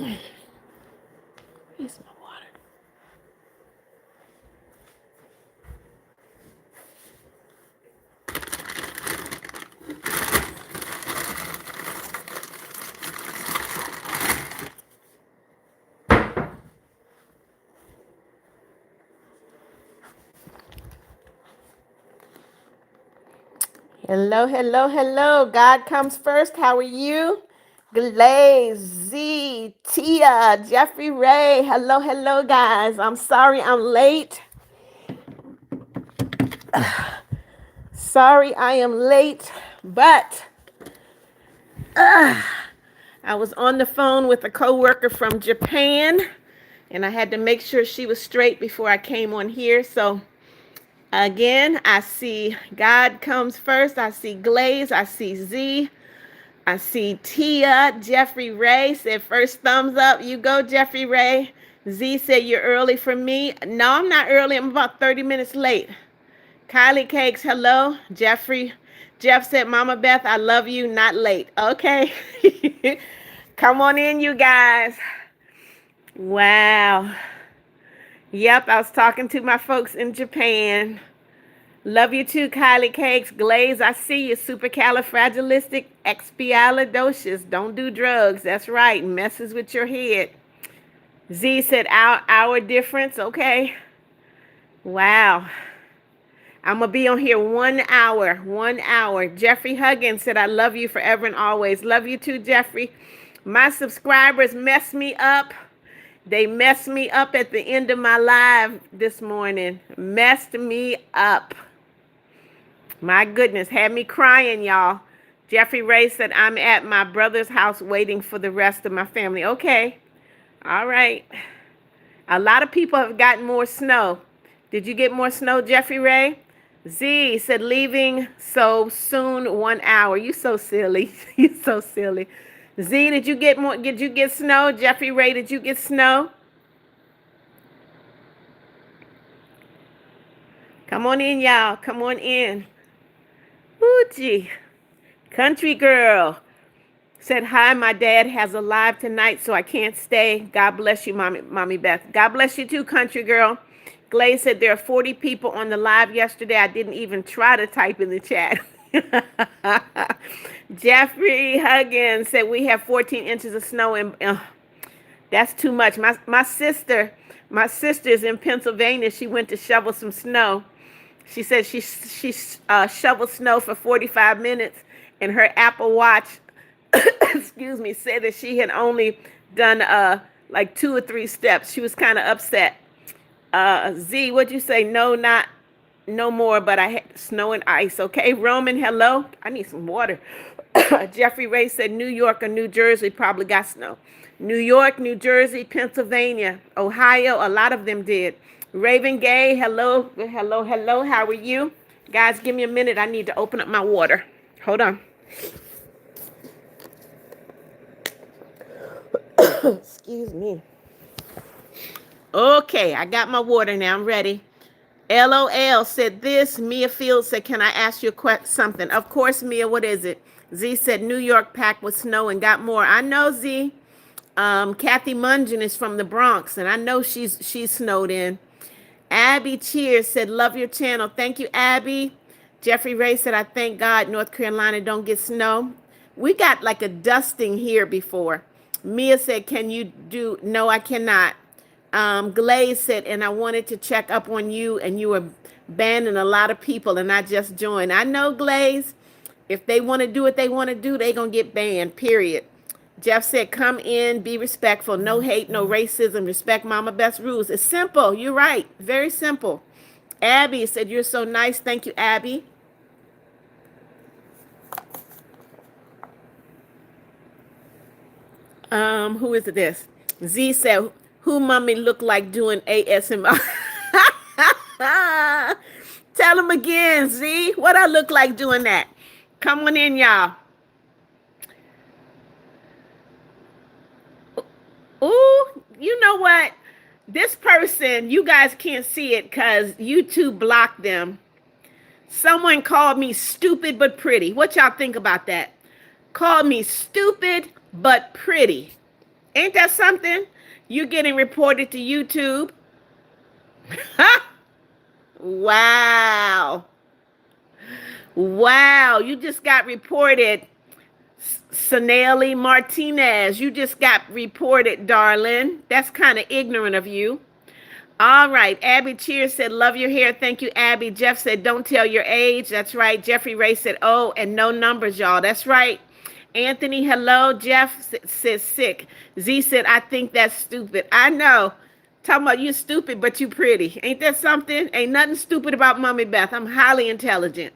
Where's my water? Hello, hello, hello. God comes first. How are you? Glaze, Z, Tia, Jeffrey Ray. Hello, hello, guys. I'm sorry I'm late. Sorry I am late, but I was on the phone with a coworker from Japan, and I had to make sure she was straight before I came on here. So again, I see God comes first. I see Glaze. I see Z. I see Tia. Jeffrey Ray said first thumbs up. You go, Jeffrey Ray. Z said you're early for me. No, I'm not early. I'm about 30 minutes late. Kylie Cakes, hello. Jeffrey. Jeff said, Mama Beth, I love you, not late. Okay. Come on in, you guys. Wow. Yep, I was talking to my folks in Japan. Love you too, Kylie Cakes. Glaze, I see you. Supercalifragilisticexpialidocious. Don't do drugs. That's right. Messes with your head. Z said, hour difference. Okay. Wow. I'm going to be on here 1 hour. 1 hour. Jeffrey Huggins said, I love you forever and always. Love you too, Jeffrey. My subscribers mess me up. They messed me up at the end of my live this morning. Messed me up. My goodness, had me crying, y'all. Jeffrey Ray said, I'm at my brother's house waiting for the rest of my family. Okay. All right. A lot of people have gotten more snow. Did you get more snow, Jeffrey Ray? Z said, leaving so soon, 1 hour. You so silly. You so silly. Z, did you get more? Did you get snow? Jeffrey Ray, did you get snow? Come on in, y'all. Come on in. Ooh, gee. Country girl said, hi, my dad has a live tonight, so I can't stay. God bless you, Mommy Beth. God bless you too, country girl. Glaze said there are 40 people on the live yesterday. I didn't even try to type in the chat. Jeffrey Huggins said we have 14 inches of snow, and that's too much. My sister is in Pennsylvania. She went to shovel some snow. She said she shoveled snow for 45 minutes, and her Apple Watch, excuse me, said that she had only done like 2 or 3 steps. She was kind of upset. Z, what'd you say? No, not no more, but I had snow and ice. Okay, Roman, hello. I need some water. Jeffrey Ray said New York or New Jersey probably got snow. New York, New Jersey, Pennsylvania, Ohio, a lot of them did. Raven Gay, hello, hello, hello. How are you? Guys, give me a minute. I need to open up my water. Hold on. Excuse me. Okay, I got my water now. I'm ready. LOL said this. Mia Fields said, can I ask you something? Of course, Mia, what is it? Z said New York packed with snow and got more. I know, Z. Kathy Mungen is from the Bronx, and I know she's snowed in. Abby Cheers said, love your channel. Thank you, Abby. Jeffrey Ray said, I thank God North Carolina don't get snow. We got like a dusting here before. Mia said, can you do? No, I cannot. Glaze said, and I wanted to check up on you, and you were banning a lot of people, and I just joined. I know, Glaze. If they want to do what they want to do, they going to get banned, period. Jeff said, come in, be respectful, no hate, no racism, respect Mama Beth's rules. It's simple. You're right. Very simple. Abby said, you're so nice. Thank you, Abby. Who is this? Z said, who mommy look like doing ASMR? Tell him again, Z. What I look like doing that? Come on in, y'all. Ooh, you know what? This person, you guys can't see it because YouTube blocked them. Someone called me stupid but pretty. What y'all think about that? Called me stupid but pretty. Ain't that something? You're getting reported to YouTube. Wow. Wow. You just got reported. Sanelli Martinez, you just got reported, darling. That's kind of ignorant of you. All right. Abby Cheers said, love your hair. Thank you, Abby. Jeff said, don't tell your age. That's right. Jeffrey Ray said, oh, and no numbers, y'all. That's right. Anthony, hello. Jeff says sick. Z said, I think that's stupid. I know. Talking about you stupid, but you pretty. Ain't that something? Ain't nothing stupid about Mommy Beth. I'm highly intelligent.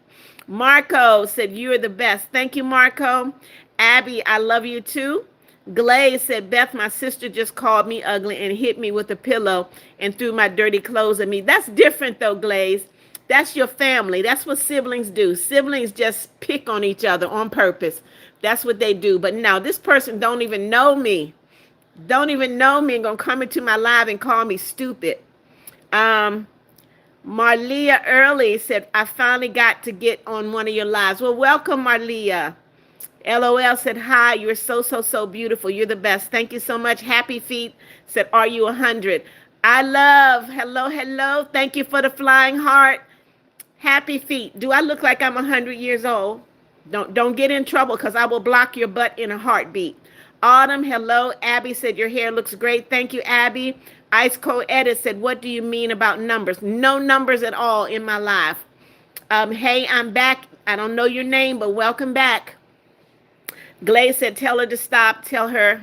Marco said, you're the best. Thank you, Marco. Abby, I love you too. Glaze said, Beth, my sister just called me ugly and hit me with a pillow and threw my dirty clothes at me. That's different though, Glaze. That's your family. That's what siblings do. Siblings just pick on each other on purpose. That's what they do. But now this person don't even know me. Don't even know me and gonna come into my live and call me stupid. Marlia Early said, I finally got to get on one of your lives. Well, welcome, Marlia. LOL said, hi, you're so beautiful. You're the best. Thank you so much. Happy Feet said, are you 100? I love, hello. Thank you for the flying heart. Happy Feet. Do I look like I'm 100 years old? Don't get in trouble because I will block your butt in a heartbeat. Autumn, hello. Abby said, your hair looks great. Thank you, Abby. Ice Cold Edit said, what do you mean about numbers? No numbers at all in my life. Hey, I'm back. I don't know your name, but welcome back. Glaze said, tell her to stop. Tell her,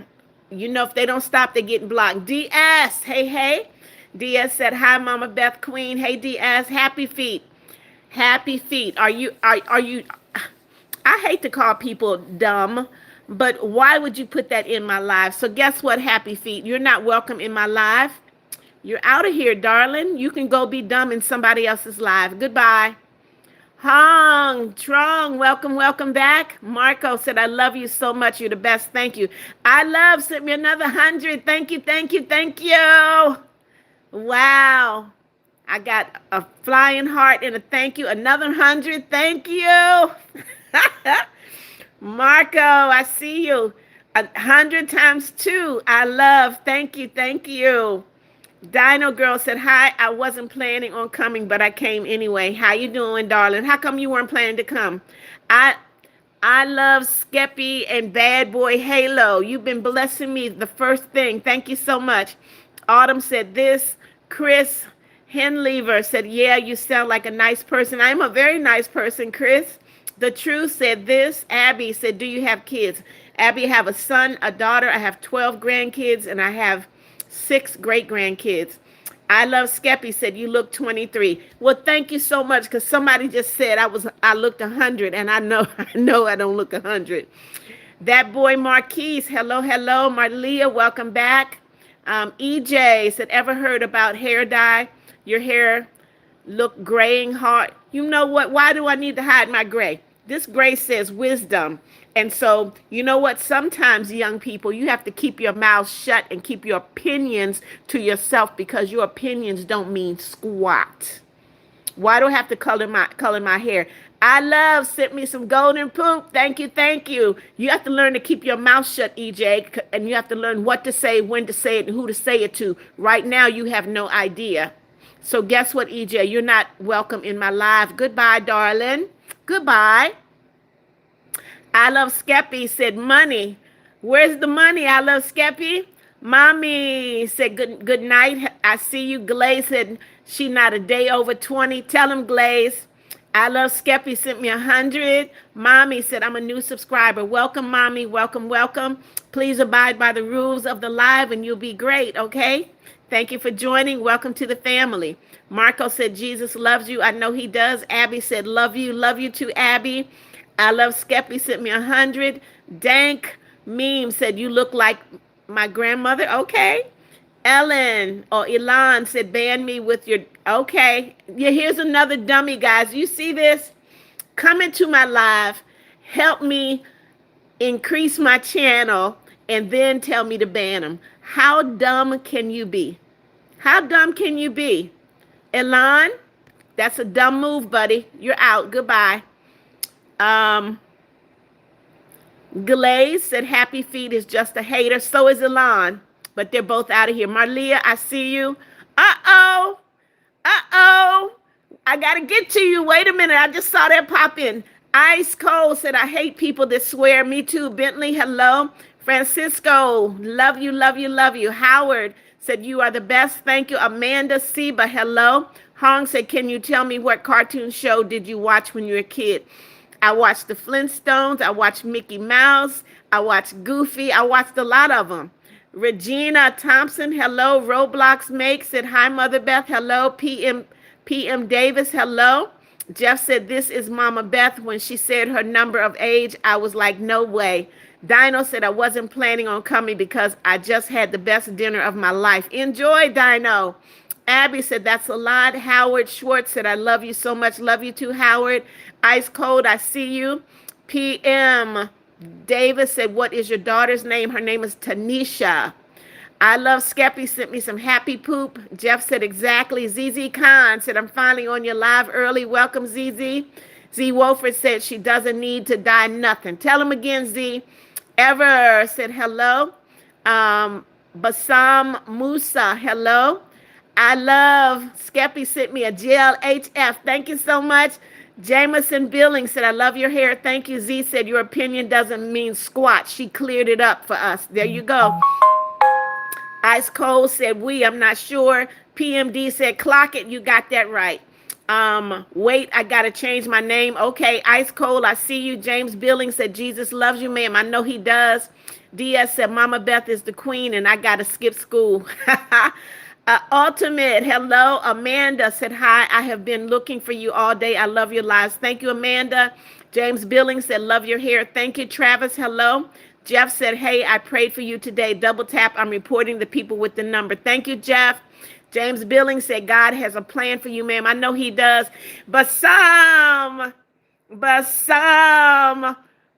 you know, if they don't stop, they're getting blocked. DS, hey. DS said, hi, Mama Beth Queen. Hey, DS, happy feet. Happy feet. Are you, I hate to call people dumb, but why would you put that in my life? So guess what, Happy Feet? You're not welcome in my life. You're out of here, darling. You can go be dumb in somebody else's life. Goodbye. Hong Trong, welcome back. Marco said, I love you so much. You're the best. Thank you. I love, sent me another 100. Thank you. Wow. I got a flying heart and a thank you. Another 100. Thank you. Marco, I see you. 100 times 2. I love. Thank you. Dino Girl said, hi, I wasn't planning on coming, but I came anyway. How you doing, darling? How come you weren't planning to come? I love Skeppy and Bad Boy Halo. You've been blessing me. The first thing. Thank you so much. Autumn said this. Chris Henlever said, yeah, you sound like a nice person. I'm a very nice person, Chris. The Truth said this. Abby said, do you have kids? Abby, I have a son, a daughter. I have 12 grandkids, and I have 6 great-grandkids. I love Skeppy said, you look 23. Well, thank you so much, because somebody just said I looked 100, and I know I don't look 100. That boy Marquise, hello. Marlia, welcome back. EJ said, ever heard about hair dye? Your hair look graying hard. You know what? Why do I need to hide my gray? This gray says wisdom. And so, you know what? Sometimes, young people, you have to keep your mouth shut and keep your opinions to yourself because your opinions don't mean squat. Why do I have to color my hair? I love, sent me some golden poop. Thank you. You have to learn to keep your mouth shut, EJ, and you have to learn what to say, when to say it, and who to say it to. Right now, you have no idea. So guess what, EJ? You're not welcome in my life. Goodbye, darling. Goodbye. I love Skeppy said, money. Where's the money? I love Skeppy. Mommy said, good night. I see you. Glaze said, she not a day over 20. Tell him, Glaze. I love Skeppy sent me 100. Mommy said, I'm a new subscriber. Welcome, Mommy. Welcome. Please abide by the rules of the live and you'll be great, okay? Thank you for joining. Welcome to the family. Marco said, Jesus loves you. I know he does. Abby said, love you too, Abby. I love Skeppy sent me 100. Dank Meme said, you look like my grandmother. Okay. Ellen or Elon said, ban me with your, okay. Yeah, here's another dummy, guys. You see this? Come into my live. Help me increase my channel and then tell me to ban them. How dumb can you be? How dumb can you be? Elon, that's a dumb move, buddy. You're out. Goodbye. Glaze said happy feet is just a hater. So is Elon. But they're both out of here. Marlia, I see you. Uh-oh. Uh-oh. I got to get to you. Wait a minute. I just saw that pop in. Ice Cold said, I hate people that swear. Me too. Bentley, hello. Francisco, love you, love you, love you. Howard said, you are the best. Thank you. Amanda Seba, hello. Hong said, can you tell me what cartoon show did you watch when you were a kid? I watched the Flintstones. I watched Mickey Mouse. I watched Goofy. I watched a lot of them. Regina Thompson, hello. Roblox Make said, hi, Mother Beth. Hello. PM Davis, hello. Jeff said, this is Mama Beth. When she said her number of age, I was like, no way. Dino said, I wasn't planning on coming because I just had the best dinner of my life. Enjoy, Dino. Abby said, that's a lot. Howard Schwartz said, I love you so much. Love you too, Howard. Ice Cold, I see you. PM Davis said, what is your daughter's name? Her name is Tanisha. I love Skeppy sent me some happy poop. Jeff said, exactly. ZZ Khan said, I'm finally on your live early. Welcome, ZZ. Z Wolford said, she doesn't need to die nothing. Tell him again, Z. Ever said, hello. Basam Musa, hello. I love Skeppy sent me a GLHF. Thank you so much. Jameson Billings said, I love your hair. Thank you. Z said, your opinion doesn't mean squat. She cleared it up for us. There you go. Ice Cold said, I'm not sure. PMD said, clock it. You got that right. Wait, I got to change my name. Okay, Ice Cold, I see you. James Billings said, Jesus loves you, ma'am. I know he does. DS said, Mama Beth is the queen and I got to skip school. Ultimate, hello. Amanda said, hi, I have been looking for you all day. I love your lives. Thank you, Amanda. James Billings said, love your hair. Thank you, Travis. Hello. Jeff said, hey, I prayed for you today. Double tap. I'm reporting the people with the number. Thank you, Jeff. James Billings said, God has a plan for you, ma'am. I know he does. Basam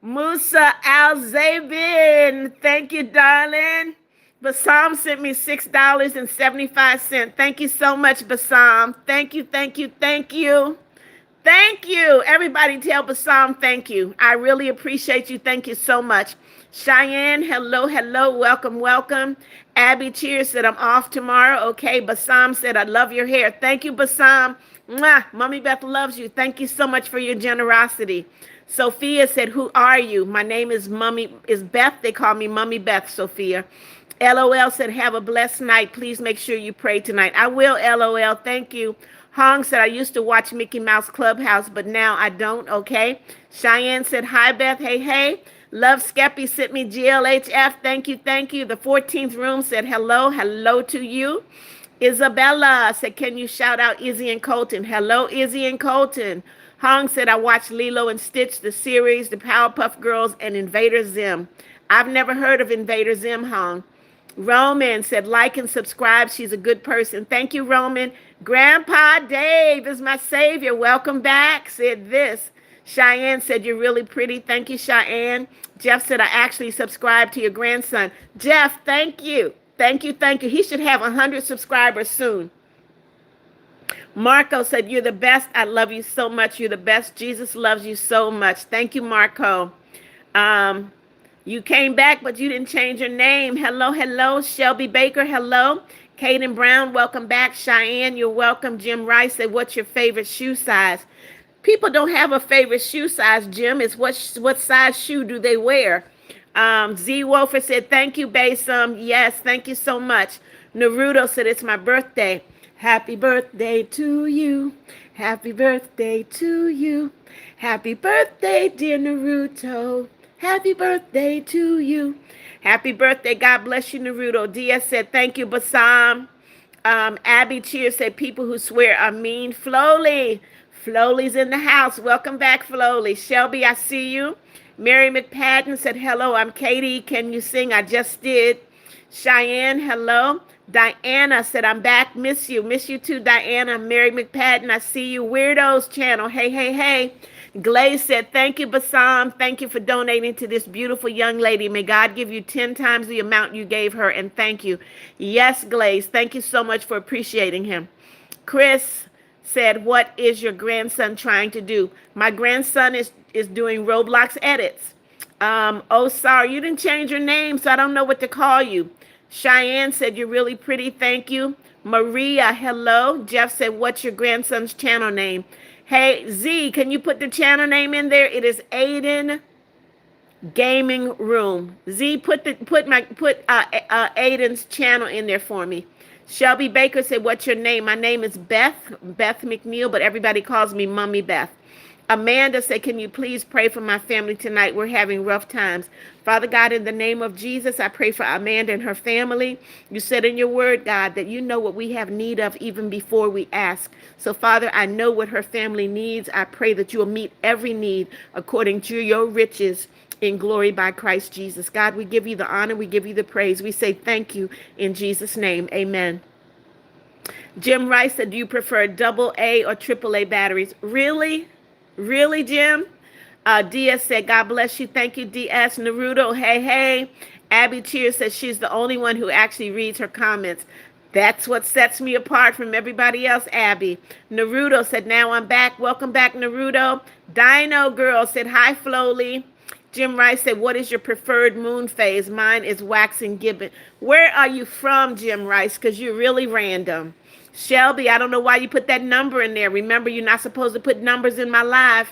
Musa Al-Zabin. Thank you, darling. Basam sent me $6.75. Thank you so much, Basam. Thank you, thank you, thank you. Thank you. Everybody tell Basam thank you. I really appreciate you. Thank you so much. Cheyenne, hello, hello. Welcome, welcome. Abby Cheers said, I'm off tomorrow. Okay. Basam said, I love your hair. Thank you, Basam. Mwah. Mommy Beth loves you. Thank you so much for your generosity. Sophia said, who are you? My name is Beth. They call me Mommy Beth, Sophia. LOL said, have a blessed night. Please make sure you pray tonight. I will, LOL. Thank you. Hong said, I used to watch Mickey Mouse Clubhouse, but now I don't. Okay. Cheyenne said, hi, Beth. Hey, hey. Love Skeppy sent me GLHF. Thank you. Thank you. The 14th room said, hello. Hello to you. Isabella said, can you shout out Izzy and Colton? Hello, Izzy and Colton. Hong said, I watched Lilo and Stitch, the series, the Powerpuff Girls, and Invader Zim. I've never heard of Invader Zim, Hong. Roman said, like and subscribe. She's a good person. Thank you, Roman. Grandpa Dave is my savior. Welcome back. Said this. Cheyenne said, you're really pretty. Thank you, Cheyenne. Jeff said, I actually subscribed to your grandson. Jeff, thank you. Thank you. Thank you. He should have 100 subscribers soon. Marco said, you're the best. I love you so much. You're the best. Jesus loves you so much. Thank you, Marco. You came back, but you didn't change your name. Hello, hello. Shelby Baker, hello. Kaden Brown, welcome back. Cheyenne, you're welcome. Jim Rice said, what's your favorite shoe size? People don't have a favorite shoe size, Jim. It's what size shoe do they wear? Z Wolfer said, thank you, Basim. Yes, thank you so much. Naruto said, it's my birthday. Happy birthday to you. Happy birthday to you. Happy birthday, dear Naruto. Happy birthday to you. Happy birthday. God bless you, Naruto. DS said, thank you, Basam. Abby Cheers said, people who swear are mean. Flowly. Flowly's in the house. Welcome back, Flowly. Shelby, I see you. Mary McPadden said, hello, I'm Katie. Can you sing? I just did. Cheyenne, hello. Diana said, I'm back. Miss you. Miss you too, Diana. Mary McPadden, I see you. Weirdos channel. Hey, hey, hey. Glaze said, thank you, Basam. Thank you for donating to this beautiful young lady. May God give you 10 times the amount you gave her, and thank you. Yes, Glaze. Thank you so much for appreciating him. Chris said, what is your grandson trying to do? My grandson is doing Roblox edits. Oh, sorry, you didn't change your name, so I don't know what to call you. Cheyenne said you're really pretty. Thank you. Maria, hello. Jeff said, what's your grandson's channel name? Hey, Z, can you put the channel name in there? It is Aiden Gaming Room. Z, put Aiden's channel in there for me. Shelby Baker said, what's your name? My name is Beth McNeal, but everybody calls me Mummy Beth. Amanda said, can you please pray for my family tonight? We're having rough times. Father God, in the name of Jesus, I pray for Amanda and her family. You said in your word, God, that you know what we have need of even before we ask. So, Father, I know what her family needs. I pray that you will meet every need according to your riches in glory by Christ Jesus. God, we give you the honor. We give you the praise. We say thank you in Jesus' name. Amen. Jim Rice said, do you prefer double A or triple A batteries? Really? Really, Jim? DS said, God bless you. Thank you, DS. Naruto, hey, hey. Abby Cheers says she's the only one who actually reads her comments. That's what sets me apart from everybody else, Abby. Naruto said, now I'm back. Welcome back, Naruto. Dino Girl said, hi, Flowly. Jim Rice said, what is your preferred moon phase? Mine is waxing gibbon. Where are you from, Jim Rice? Because you're really random. Shelby, I don't know why you put that number in there. Remember, you're not supposed to put numbers in my live.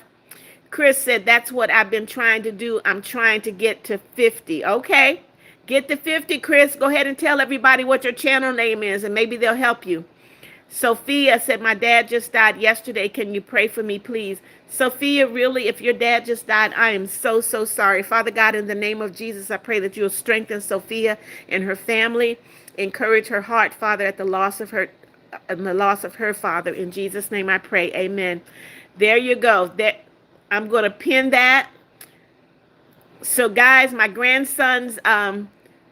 Chris said, that's what I've been trying to do. I'm trying to get to 50. Okay. Get to 50, Chris. Go ahead and tell everybody what your channel name is, and maybe they'll help you. Sophia said, my dad just died yesterday. Can you pray for me, please? Sophia, really, if your dad just died, I am so, so sorry. Father God, in the name of Jesus, I pray that you'll strengthen Sophia and her family. Encourage her heart, Father, at the loss of her father. In Jesus' name I pray. Amen. There you go. I'm going to pin that. So, guys, my grandson's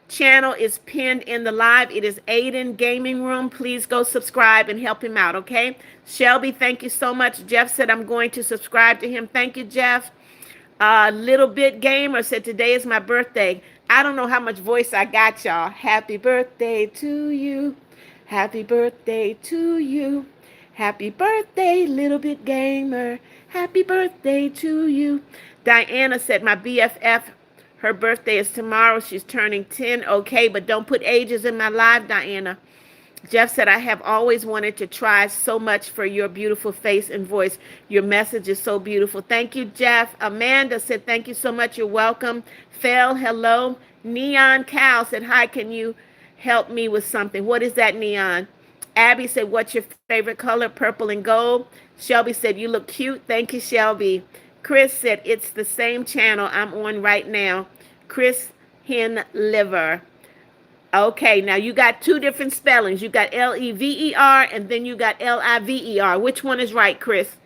channel is pinned in the live. It is Aiden Gaming Room. Please go subscribe and help him out, okay? Shelby, thank you so much. Jeff said I'm going to subscribe to him. Thank you, Jeff. Little Bit Gamer said today is my birthday. I don't know how much voice I got, y'all. Happy birthday to you. Happy birthday to you. Happy birthday, Little Bit Gamer. Happy birthday to you. Diana said my BFF, her birthday is tomorrow. She's turning 10. Okay, but don't put ages in my live, Diana. Jeff said, I have always wanted to try so much for your beautiful face and voice. Your message is so beautiful. Thank you, Jeff. Amanda said, thank you so much. You're welcome. Phil, hello. Neon Cow said, hi, can you help me with something? What is that, Neon? Abby said, what's your favorite color? Purple and gold. Shelby said, you look cute. Thank you, Shelby. Chris said, it's the same channel I'm on right now. Chris Hen Liver. Okay, now you got two different spellings. You got Lever and then you got Liver. Which one is right, Chris?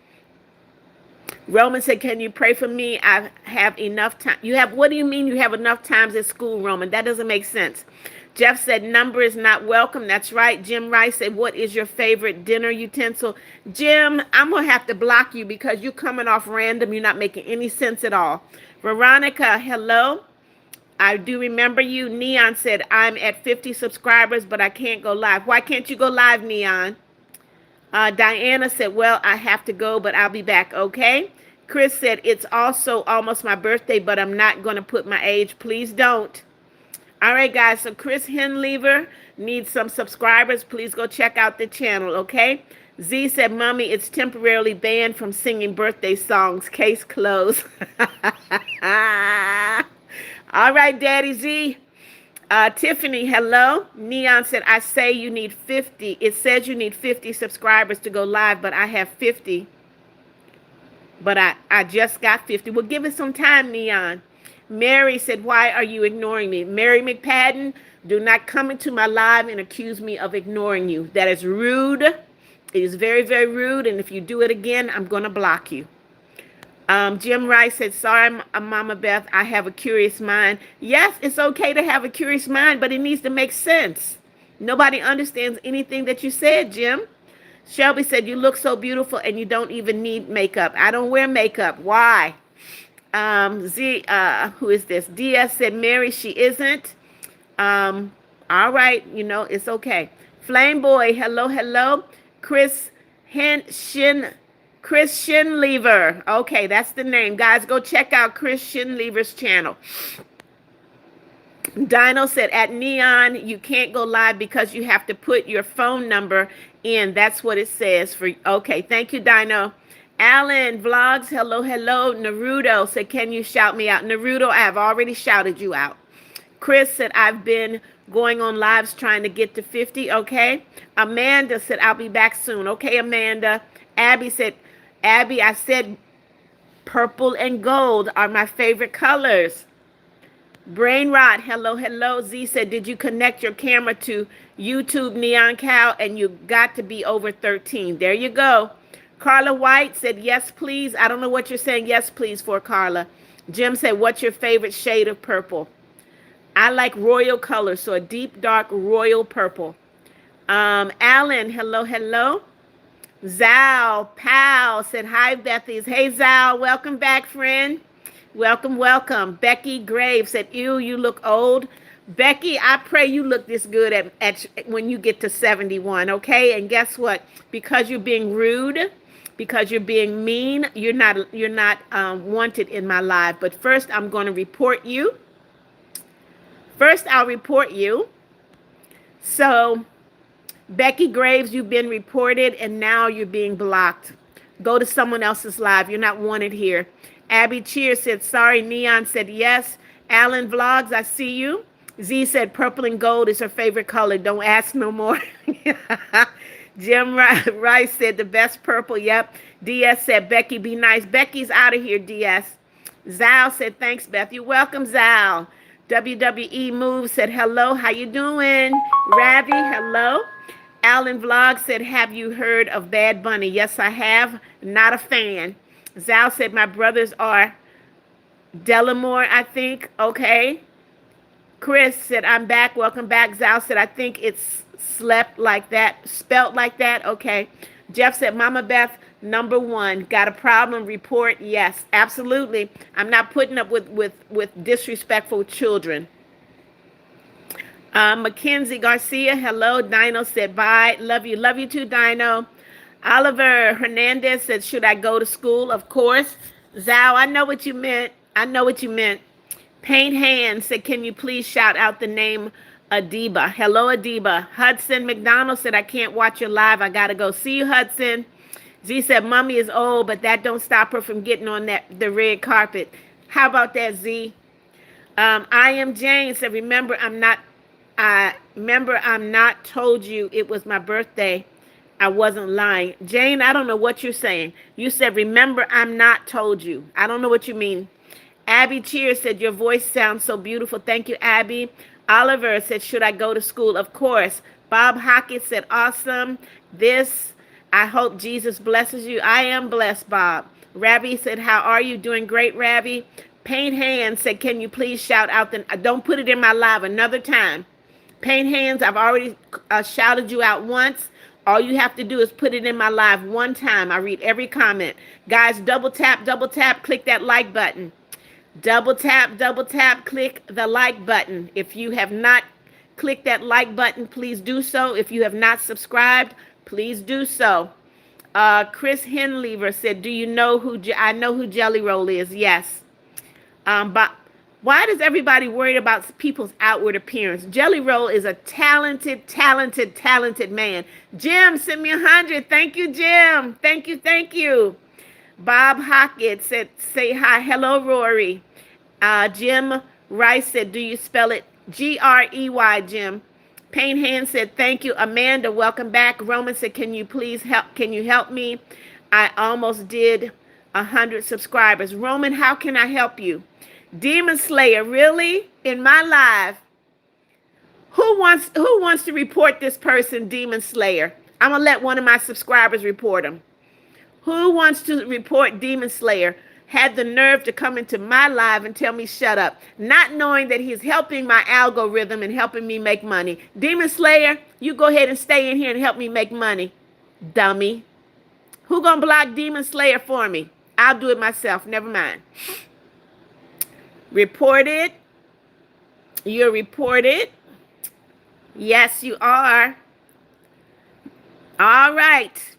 Roman said, can you pray for me? I have enough time. What do you mean you have enough times at school, Roman? That doesn't make sense. Jeff said, number is not welcome. That's right. Jim Rice said, what is your favorite dinner utensil? Jim, I'm going to have to block you because you're coming off random. You're not making any sense at all. Veronica, hello. I do remember you. Neon said, I'm at 50 subscribers, but I can't go live. Why can't you go live, Neon? Diana said, well, I have to go, but I'll be back, okay? Chris said, it's also almost my birthday, but I'm not going to put my age. Please don't. All right, guys, so Chris Henlever needs some subscribers. Please go check out the channel, okay? Z said, Mommy, it's temporarily banned from singing birthday songs. Case closed. All right, Daddy Z. Tiffany, hello. Neon said, I say you need 50. It says you need 50 subscribers to go live, but I have 50. But I just got 50. Well, give it some time, Neon. Mary said, why are you ignoring me? Mary McPadden, do not come into my live and accuse me of ignoring you. That is rude. It is very, very rude. And if you do it again, I'm going to block you. Jim Rice said, sorry, Mama Beth, I have a curious mind. Yes, it's okay to have a curious mind, but it needs to make sense. Nobody understands anything that you said, Jim. Shelby said, you look so beautiful and you don't even need makeup. I don't wear makeup. Why? Who is this? DS said, Mary, she isn't. All right, it's okay. Flame Boy, hello, hello. Chris Christian Lever. Okay, that's the name. Guys, go check out Christian Lever's channel. Dino said at Neon, you can't go live because you have to put your phone number in. That's what it says for. Okay, thank you, Dino. Alan Vlogs, hello, hello. Naruto said, can you shout me out? Naruto, I have already shouted you out. Chris said, I've been going on lives trying to get to 50. Okay. Amanda said, I'll be back soon. Okay, Amanda. Abby said, Abby, I said purple and gold are my favorite colors. Brain Rot, hello, hello. Z said, did you connect your camera to YouTube Neon Cow? And you got to be over 13. There you go. Carla White said, yes, please. I don't know what you're saying yes, please for, Carla. Jim said, what's your favorite shade of purple? I like royal color, so a deep, dark royal purple. Alan, hello, hello. Zal Powell said, hi, Bethies. Hey, Zal, welcome back, friend. Welcome, welcome. Becky Graves said, ew, you look old. Becky, I pray you look this good at when you get to 71, okay? And guess what? Because you're being rude, because you're being mean, you're not wanted in my life. But first, I'm going to report you. First, I'll report you. So, Becky Graves, you've been reported, and now you're being blocked. Go to someone else's live. You're not wanted here. Abby Cheer said, sorry. Neon said, yes. Alan Vlogs, I see you. Z said, purple and gold is her favorite color. Don't ask no more. Jim Rice said, the best purple. Yep. DS said, Becky, be nice. Becky's out of here, DS. Zal said, thanks, Beth. You're welcome, Zal. WWE Move said, hello. How you doing? Ravi, hello. Alan Vlog said, have you heard of Bad Bunny? Yes, I have. Not a fan. Zal said, my brothers are Delamore, I think. Okay. Chris said, I'm back. Welcome back. Zal said, I think it's spelt like that. Okay. Jeff said, Mama Beth, number one, got a problem? Report. Yes, absolutely. I'm not putting up with disrespectful children. Mackenzie Garcia, hello. Dino said, bye. Love you. Love you too, Dino. Oliver Hernandez said, should I go to school? Of course. Zal, I know what you meant. I know what you meant. Paint Hand said, can you please shout out the name Adiba? Hello, Adiba. Hudson McDonald said, I can't watch your live. I got to go. See you, Hudson. Z said, Mommy is old, but that don't stop her from getting on the red carpet. How about that, Z? I am Jane said, remember, I'm not told you it was my birthday. I wasn't lying. Jane, I don't know what you're saying. You said, remember, I'm not told you. I don't know what you mean. Abby Cheer said, your voice sounds so beautiful. Thank you, Abby. Oliver said, should I go to school? Of course. Bob Hockett said, awesome. I hope Jesus blesses you. I am blessed, Bob. Ravi said, how are you? Doing great, Ravi. Paint Hands said, can you please shout out don't put it in my live another time. Paint Hands, I've already shouted you out once. All you have to do is put it in my live one time. I read every comment. Guys, double tap, click that like button. Double tap, click the like button. If you have not clicked that like button, please do so. If you have not subscribed, please do so. Chris Henlever said, do you know I know who Jelly Roll is? Yes. But why does everybody worry about people's outward appearance? Jelly Roll is a talented man. Jim sent me 100. Thank you, Jim. Thank you. Bob Hockett said, say hi. Hello, Rory. Jim Rice said, do you spell it Grey, Jim? Paint Hand said, thank you. Amanda, welcome back. Roman said, can you help me? I almost did 100 subscribers. Roman, how can I help you? Demon Slayer, really? In my live? Who wants to report this person, Demon Slayer? I'm going to let one of my subscribers report him. Who wants to report Demon Slayer? Had the nerve to come into my live and tell me shut up, not knowing that he's helping my algorithm and helping me make money. Demon Slayer, you go ahead and stay in here and help me make money, dummy. Who gonna block Demon Slayer for me? I'll do it myself. Never mind. Reported. You're reported. Yes, you are. All right.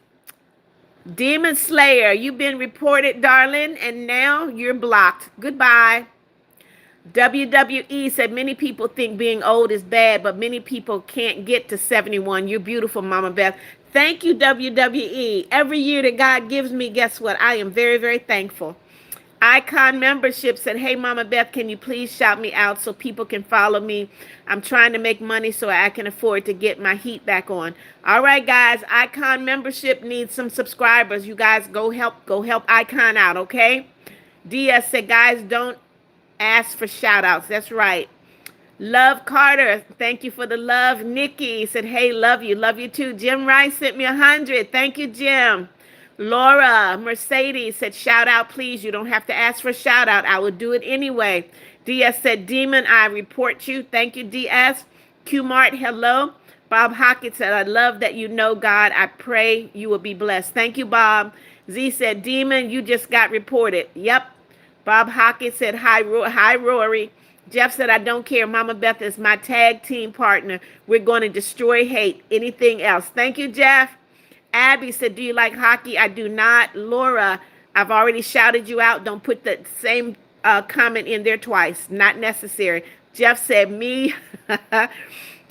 Demon Slayer, you've been reported, darling, and now you're blocked. Goodbye. WWE said many people think being old is bad, but many people can't get to 71. You're beautiful, Mama Beth. Thank you, WWE. Every year that God gives me, guess what? I am very, very thankful. Icon membership said, hey, Mama Beth, can you please shout me out so people can follow me? I'm trying to make money so I can afford to get my heat back on. All right, guys, Icon membership needs some subscribers. You guys go help Icon out, okay? Diaz said, guys, don't ask for shout outs. That's right. Love Carter, thank you for the love. Nikki said, hey, love you. Love you too. Jim Rice sent me 100. Thank you, Jim. Laura Mercedes said, shout out, please. You don't have to ask for a shout out. I will do it anyway. DS said, Demon, I report you. Thank you, DS. Q Mart, hello. Bob Hockett said, I love that you know God. I pray you will be blessed. Thank you, Bob. Z said, Demon, you just got reported. Yep. Bob Hockett said, hi, Rory. Jeff said, I don't care. Mama Beth is my tag team partner. We're going to destroy hate. Anything else? Thank you, Jeff. Abby said, do you like hockey? I do not. Laura, I've already shouted you out. Don't put the same comment in there twice. Not necessary. Jeff said, me.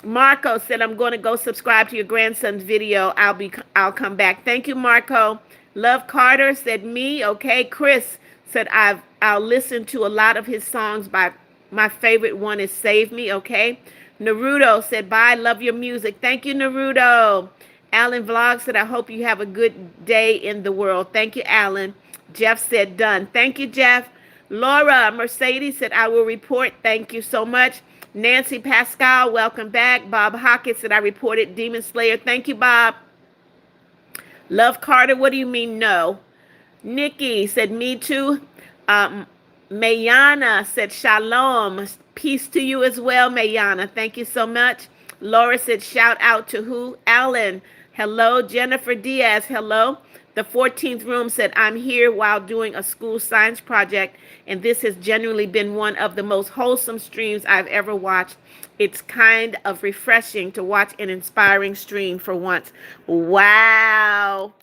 Marco said, I'm going to go subscribe to your grandson's video. I'll come back. Thank you, Marco. Love Carter said, me. Okay. Chris said, I'll listen to a lot of his songs. By my favorite one is Save Me. Okay. Naruto said, bye. Love your music. Thank you, Naruto. Alan Vlog said, I hope you have a good day in the world. Thank you, Alan. Jeff said, done. Thank you, Jeff. Laura Mercedes said, I will report. Thank you so much. Nancy Pascal, welcome back. Bob Hockett said, I reported Demon Slayer. Thank you, Bob. Love Carter, what do you mean no? Nikki said, me too. Mayana said, shalom. Peace to you as well, Mayana. Thank you so much. Laura said, shout out to who? Alan. Hello. Jennifer Diaz. Hello. The 14th room said, I'm here while doing a school science project, and this has genuinely been one of the most wholesome streams I've ever watched. It's kind of refreshing to watch an inspiring stream for once. Wow.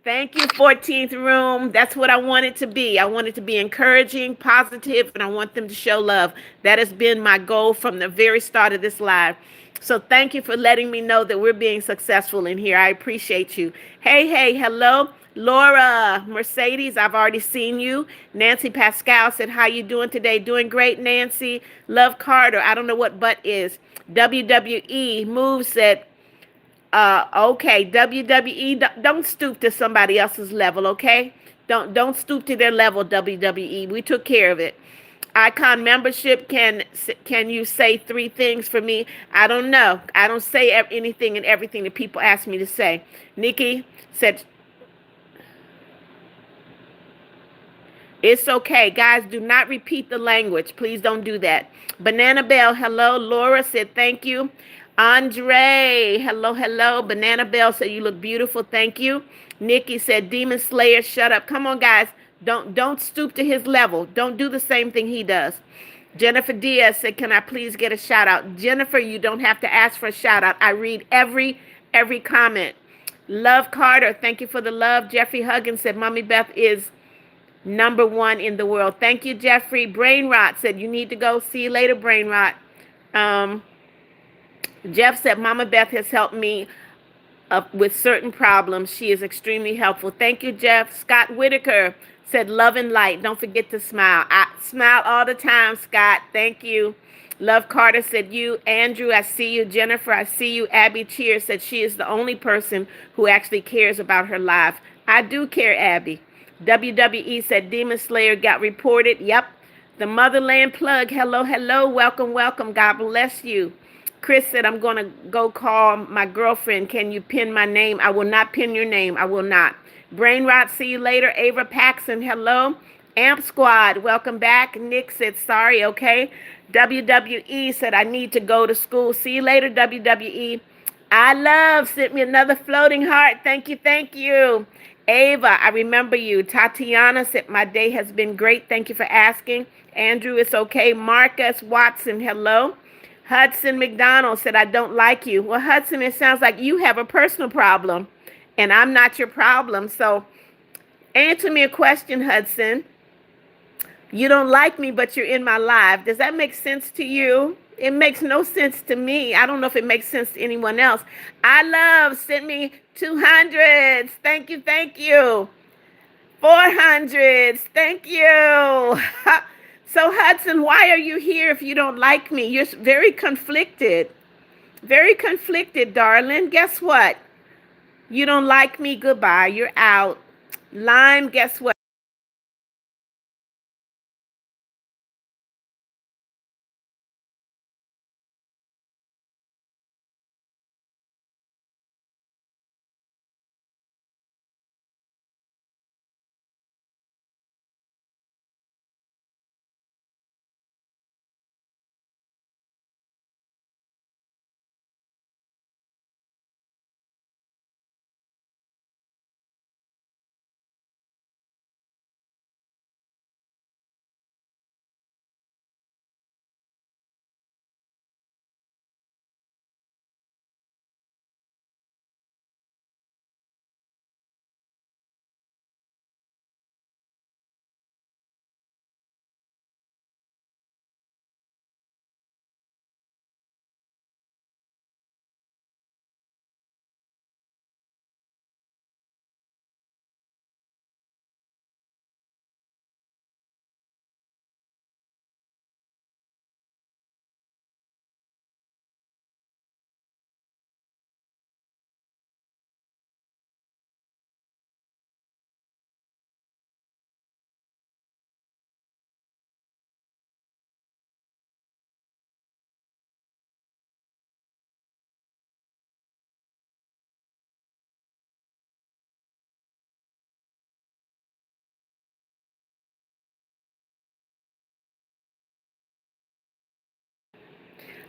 Thank you, 14th room. That's what I want it to be. I want it to be encouraging, positive, and I want them to show love. That has been my goal from the very start of this live. So thank you for letting me know that we're being successful in here. I appreciate you. Hey, hello. Laura Mercedes, I've already seen you. Nancy Pascal said, how you doing today? Doing great, Nancy. Love Carter. I don't know what but is. WWE Move said, okay, WWE, don't stoop to somebody else's level, okay? Don't stoop to their level, WWE. We took care of it. Icon membership, can you say 3 things for me? I don't know. I don't say anything and everything that people ask me to say. Nikki said, it's okay. Guys, do not repeat the language. Please don't do that. Banana Bell, hello. Laura said, thank you. Andre, hello. Banana Bell said, you look beautiful. Thank you. Nikki said, Demon Slayer, shut up. Come on, guys. Don't stoop to his level. Don't do the same thing he does. Jennifer Diaz said, can I please get a shout out? Jennifer, you don't have to ask for a shout out. I read every comment. Love Carter, thank you for the love. Jeffrey Huggins said, Mommy Beth is #1 in the world. Thank you, Jeffrey. Brain Rot said, you need to go. See you later, Brain Rot. Jeff said, Mama Beth has helped me with certain problems. She is extremely helpful. Thank you, Jeff. Scott Whitaker said, love and light. Don't forget to smile. I smile all the time, Scott. Thank you. Love Carter said, you. Andrew, I see you. Jennifer, I see you. Abby Cheer said she is the only person who actually cares about her life. I do care, Abby. WWE said, Demon Slayer got reported. Yep. The Motherland plug. Hello. Welcome. God bless you. Chris said, I'm going to go call my girlfriend. Can you pin my name? I will not pin your name. I will not. Brain Rot, see you later. Ava Paxson, hello. Amp Squad, welcome back. Nick said, sorry, okay. WWE said, I need to go to school. See you later, WWE. I love, sent me another floating heart. Thank you. Ava, I remember you. Tatiana said, my day has been great. Thank you for asking. Andrew, it's okay. Marcus Watson, hello. Hudson McDonald said, I don't like you. Well, Hudson, it sounds like you have a personal problem, and I'm not your problem. So Answer me a question, Hudson. You don't like me, but you're in my life. Does that make sense to you? It makes no sense to me. I don't know if it makes sense to anyone else. I love, sent me 200s. Thank you, thank you. 400s. Thank you. So, Hudson, why are you here if you don't like me? You're very conflicted. Very conflicted, darling. Guess what? You don't like me. Goodbye. You're out. Lime, guess what?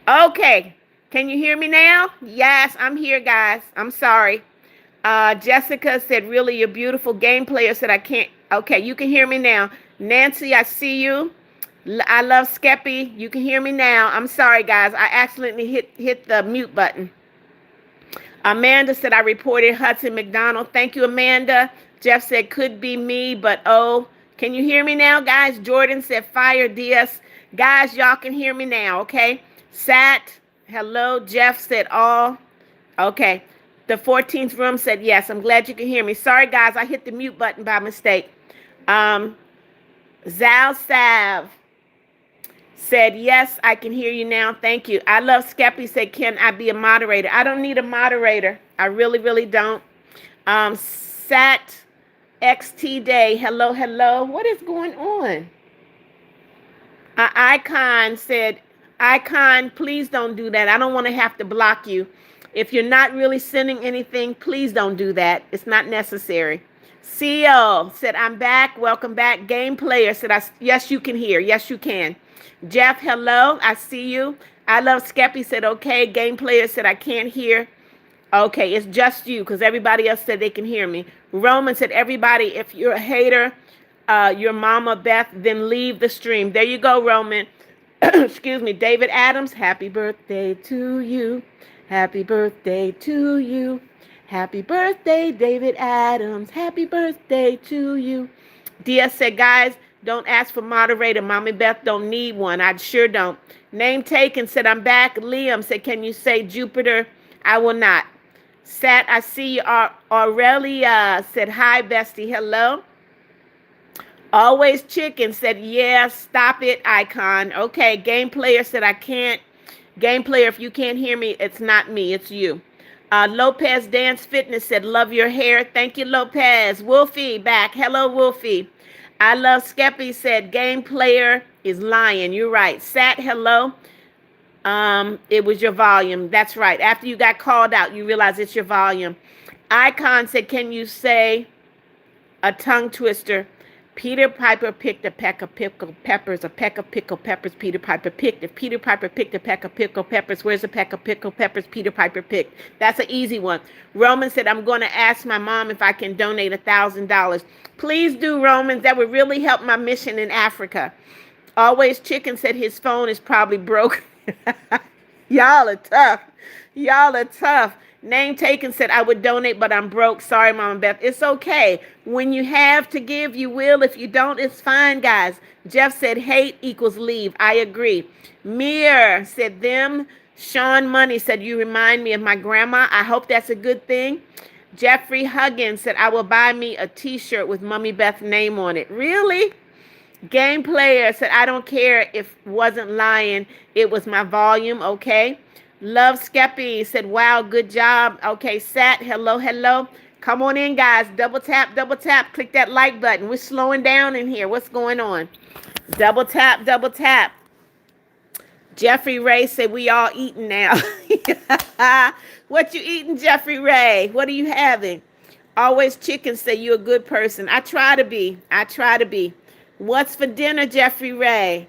Okay. Can you hear me now? Yes, I'm here, guys. I'm sorry. Jessica said, really, you're beautiful. Game player said, I can't. Okay, you can hear me now. Nancy, I see you. I love Skeppy. You can hear me now. I'm sorry, guys. I accidentally hit the mute button. Amanda said, I reported Hudson McDonald. Thank you, Amanda. Jeff said, could be me, but oh. Can you hear me now, guys? Jordan said, fire DS. Guys, y'all can hear me now, okay? Sat, hello. Jeff said, all. Okay. The 14th room said, yes. I'm glad you can hear me. Sorry, guys. I hit the mute button by mistake. Zal Sav said, yes, I can hear you now. Thank you. I love Skeppy said, can I be a moderator? I don't need a moderator. I really, really don't. Sat XT Day. Hello, hello. What is going on? Icon said, Icon, please don't do that. I don't want to have to block you. If you're not really sending anything, please don't do that. It's not necessary. CEO said, I'm back. Welcome back. Game player said, yes, you can hear. Yes, you can. Jeff, hello. I see you. I love Skeppy said, okay. Game player said, I can't hear. Okay, it's just you because everybody else said they can hear me. Roman said, everybody, if you're a hater, your mama Beth, then leave the stream. There you go, Roman. Excuse me. David Adams, happy birthday to you. Happy birthday to you. Happy birthday, David Adams. Happy birthday to you. DS said, guys, don't ask for moderator. Mommy Beth don't need one. I sure don't. Name taken said, I'm back. Liam said, can you say Jupiter? I will not. Sat, I see you. Aurelia said, hi, bestie. Hello. Always Chicken said, yeah, stop it, Icon. Okay, Game Player said, I can't. Game Player, if you can't hear me, it's not me, it's you. Lopez Dance Fitness said, love your hair. Thank you, Lopez. Wolfie back. Hello, Wolfie. I love Skeppy said, Game Player is lying. You're right. Sat, hello. It was your volume. That's right. After you got called out, you realize it's your volume. Icon said, can you say a tongue twister? Peter Piper picked a peck of pickled peppers, a peck of pickled peppers Peter Piper picked. If Peter Piper picked a peck of pickled peppers, where's a peck of pickled peppers Peter Piper picked? That's an easy one. Roman said, I'm going to ask my mom if I can donate $1,000. Please do, Romans. That would really help my mission in Africa. Always Chicken said his phone is probably broken. Y'all are tough. Y'all are tough. Name taken said, I would donate, but I'm broke. Sorry, Mama Beth. It's okay. When you have to give, you will. If you don't, it's fine, guys. Jeff said, hate equals leave. I agree. Mir said, them. Sean Money said, you remind me of my grandma. I hope that's a good thing. Jeffrey Huggins said, I will buy me a t-shirt with Mummy Beth's name on it. Really? Game Player said, I don't care if wasn't lying. It was my volume. Okay. Love Skeppy said, wow, good job. Okay, Sat, hello, hello. Come on in, guys. Double tap, double tap. Click that like button. We're slowing down in here. What's going on? Double tap, double tap. Jeffrey Ray said, we all eating now. What you eating, Jeffrey Ray? What are you having? Always Chicken said, you a good person. I try to be. I try to be. What's for dinner, Jeffrey Ray?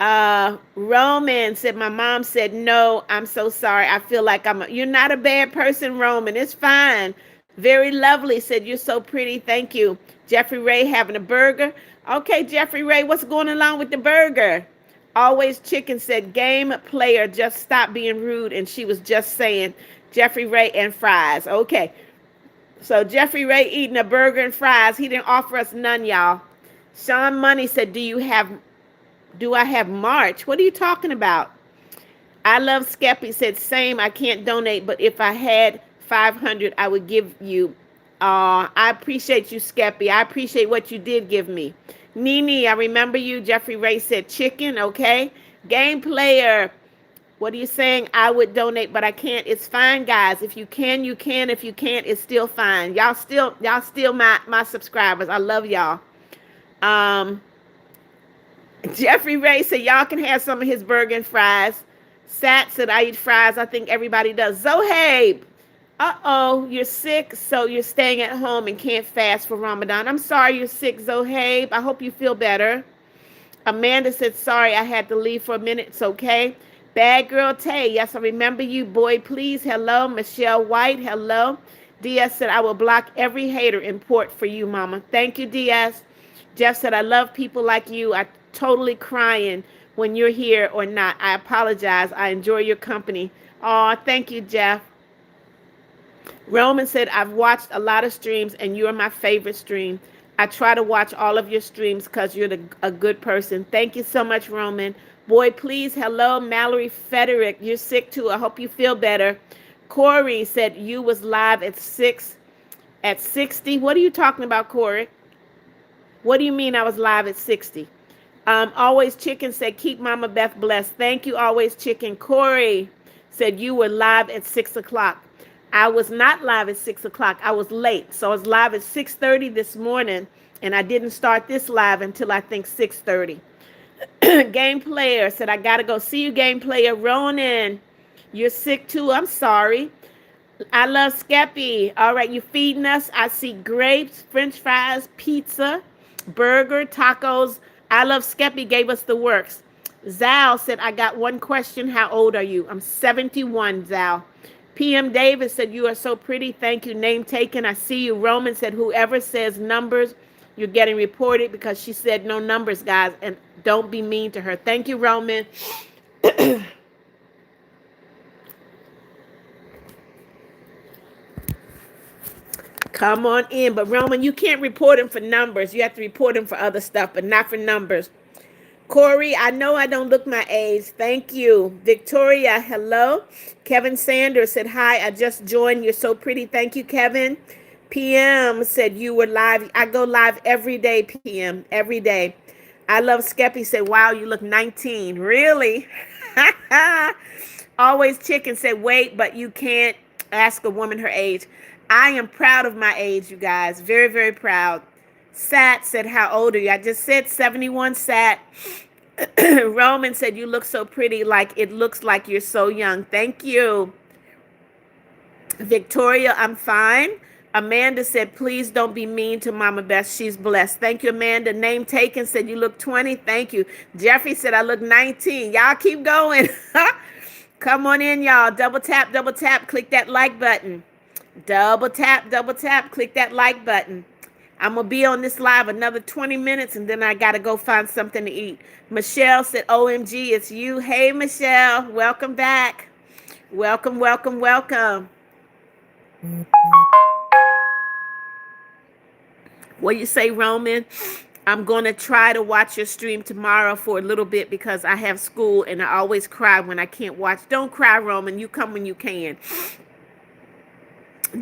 Roman said, my mom said, no, I'm so sorry. I feel like you're not a bad person, Roman. It's fine. Very lovely. Said, you're so pretty. Thank you. Jeffrey Ray having a burger. Okay, Jeffrey Ray, what's going along with the burger? Always Chicken said, game player, just stop being rude. And she was just saying, Jeffrey Ray and fries. Okay. So Jeffrey Ray eating a burger and fries. He didn't offer us none, y'all. Sean Money said, do I have March? What are you talking about? I Love Skeppy said, same, I can't donate, but if I had 500, I would give you. I appreciate you, Skeppy. I appreciate what you did give me. Nene, I remember you. Jeffrey Ray said, chicken, okay. Game Player, what are you saying? I would donate, but I can't. It's fine, guys. If you can, you can. If you can't, it's still fine. Y'all still my subscribers. I love y'all. Jeffrey Ray said, y'all can have some of his burger and fries. Sat said, I eat fries. I think everybody does. Zohabe, you're sick, so you're staying at home and can't fast for Ramadan. I'm sorry you're sick, Zohabe. I hope you feel better. Amanda said, sorry, I had to leave for a minute. It's okay. Bad Girl Tay, yes, I remember you. Boy, please, hello. Michelle White, hello. DS said, I will block every hater in port for you, Mama. Thank you, DS. Jeff said, I love people like you. I totally crying when you're here or not. I apologize. I enjoy your company. Oh, thank you, Jeff. Roman said, I've watched a lot of streams and you're my favorite stream. I try to watch all of your streams because you're a good person. Thank you so much, Roman. Boy, please, hello. Mallory Frederick, you're sick too. I hope you feel better. Corey said you was live at 60. What are you talking about, Corey? What do you mean I was live at 60? Always Chicken said, keep Mama Beth blessed. Thank you, Always Chicken. Corey said you were live at 6 o'clock. I was not live at 6 o'clock. I was late. So I was live at 6:30 this morning, and I didn't start this live until I think 6:30. Game Player said, I got to go. See you, Game Player. Ronan, you're sick too. I'm sorry. I Love Skeppy. All right, you feeding us. I see grapes, french fries, pizza, burger, tacos. I Love Skeppy gave us the works. Zal said, I got one question. How old are you? I'm 71, Zal. PM Davis said, you are so pretty. Thank you. Name taken. I see you. Roman said, whoever says numbers, you're getting reported, because she said no numbers, guys. And don't be mean to her. Thank you, Roman. Come on in. But Roman, you can't report him for numbers. You have to report him for other stuff, but not for numbers. Corey, I know I don't look my age. Thank you. Victoria, hello. Kevin Sanders said, hi, I just joined. You're so pretty. Thank you, Kevin. PM said you were live. I go live every day, PM, every day. I Love Skeppy said, wow, you look 19. Really? Always Chicken said, wait, but you can't ask a woman her age. I am proud of my age, you guys. Very, very proud. Sat said, how old are you? I just said 71, Sat. Roman said, you look so pretty, like it looks like you're so young. Thank you. Victoria, I'm fine. Amanda said, please don't be mean to Mama Beth. She's blessed. Thank you, Amanda. Name taken said, you look 20. Thank you. Jeffrey said, I look 19. Y'all keep going. Come on in, y'all. Double tap, click that like button. Double tap, click that like button. I'm going to be on this live another 20 minutes, and then I got to go find something to eat. Michelle said, OMG, it's you. Hey, Michelle. Welcome back. Welcome, welcome, welcome. What do you say, Roman? I'm going to try to watch your stream tomorrow for a little bit because I have school and I always cry when I can't watch. Don't cry, Roman. You come when you can.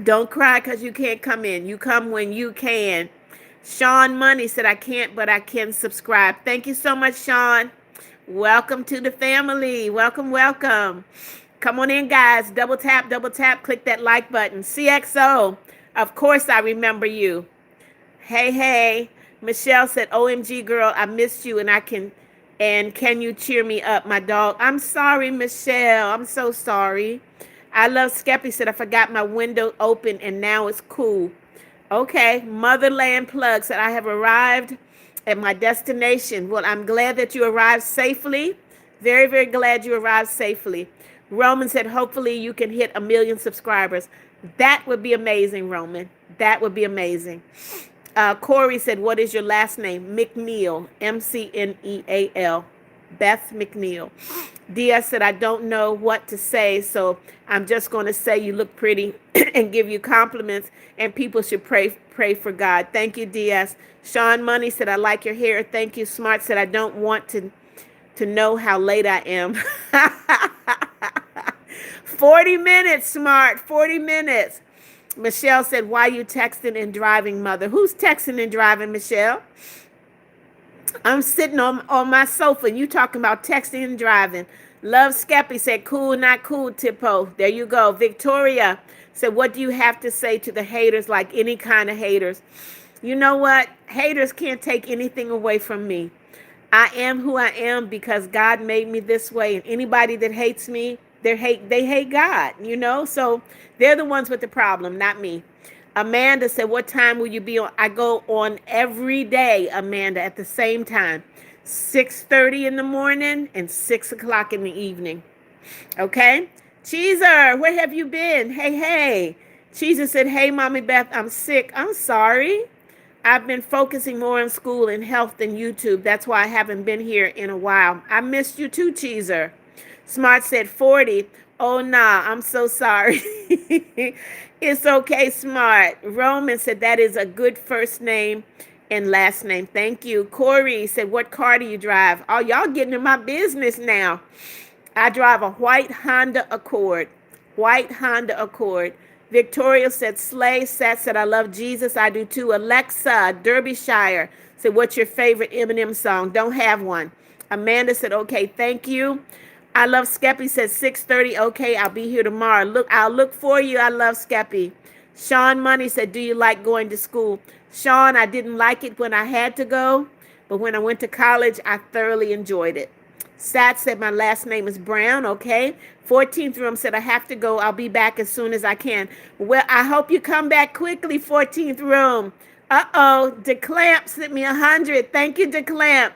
Don't cry because you can't come in. You come when you can. Sean Money said, I can't, but I can subscribe. Thank you so much, Sean. Welcome to the family. Welcome, welcome. Come on in, guys. Double tap, click that like button. CXO, of course I remember you. Hey, hey. Michelle said, OMG, girl, I missed you and can you cheer me up, my dog? I'm sorry, Michelle. I'm so sorry. I love Skeppy said, I forgot my window open and now it's cool. Okay. Motherland Plug said, I have arrived at my destination. Well, I'm glad that you arrived safely. Very, very glad you arrived safely. Roman said, hopefully you can hit 1 million subscribers. That would be amazing, Roman. That would be amazing. Corey said, what is your last name? McNeal, McNeal. Beth McNeal. Dia said, I don't know what to say, so I'm just going to say you look pretty and give you compliments, and people should pray for God. Thank you, Diaz. Sean Money said, I like your hair. Thank you. Smart said, I don't want to know how late I am. 40 minutes, Smart. 40 minutes. Michelle said, why you texting and driving, mother? Who's texting and driving, Michelle? I'm sitting on my sofa and you talking about texting and driving. Love Skeppy said, cool, not cool, Tipo. There you go. Victoria said, what do you have to say to the haters, like any kind of haters? You know what? Haters can't take anything away from me. I am who I am because God made me this way. And anybody that hates me, they hate God, you know? So they're the ones with the problem, not me. Amanda said, what time will you be on? I go on every day, Amanda, at the same time. 6:30 in the morning and 6 o'clock in the evening. Okay? Cheeser, where have you been? Hey, hey. Cheeser said, hey, Mommy Beth, I'm sick. I'm sorry. I've been focusing more on school and health than YouTube. That's why I haven't been here in a while. I missed you too, Cheeser. Smart said 40. Oh, nah, I'm so sorry. It's okay, Smart. Roman said that is a good first name and last name. Thank you. Corey said, what car do you drive? Oh, y'all getting in my business now. I drive a white Honda Accord. White Honda Accord. Victoria said, slay. Seth said, I love Jesus. I do too. Alexa, Derbyshire said, what's your favorite Eminem song? Don't have one. Amanda said, okay, thank you. I love Skeppy said 6:30. Okay, I'll be here tomorrow. I'll look for you. I love Skeppy. Sean Money said, do you like going to school? Sean, I didn't like it when I had to go, but when I went to college, I thoroughly enjoyed it. Sat said, my last name is Brown. Okay. 14th room said, I have to go. I'll be back as soon as I can. Well, I hope you come back quickly, 14th room. Uh-oh. DeClamp sent me 100. Thank you, DeClamp.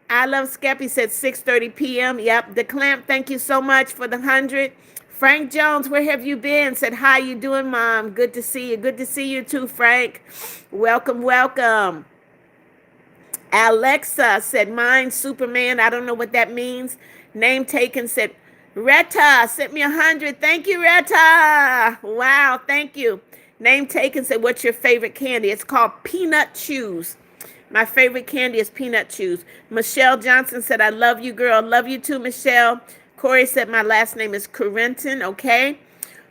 I love Skeppy said 6:30 p.m. Yep. DeClamp, thank you so much for the 100. Frank Jones, where have you been? Said, how you doing, Mom? Good to see you. Good to see you too, Frank. Welcome, welcome. Alexa said, mine, Superman. I don't know what that means. Name taken said, Retta sent me 100. Thank you, Retta. Wow, thank you. Name taken said, what's your favorite candy? It's called Peanut Chews. My favorite candy is Peanut Chews. Michelle Johnson said, I love you, girl. Love you too, Michelle. Corey said, my last name is Corentin. Okay.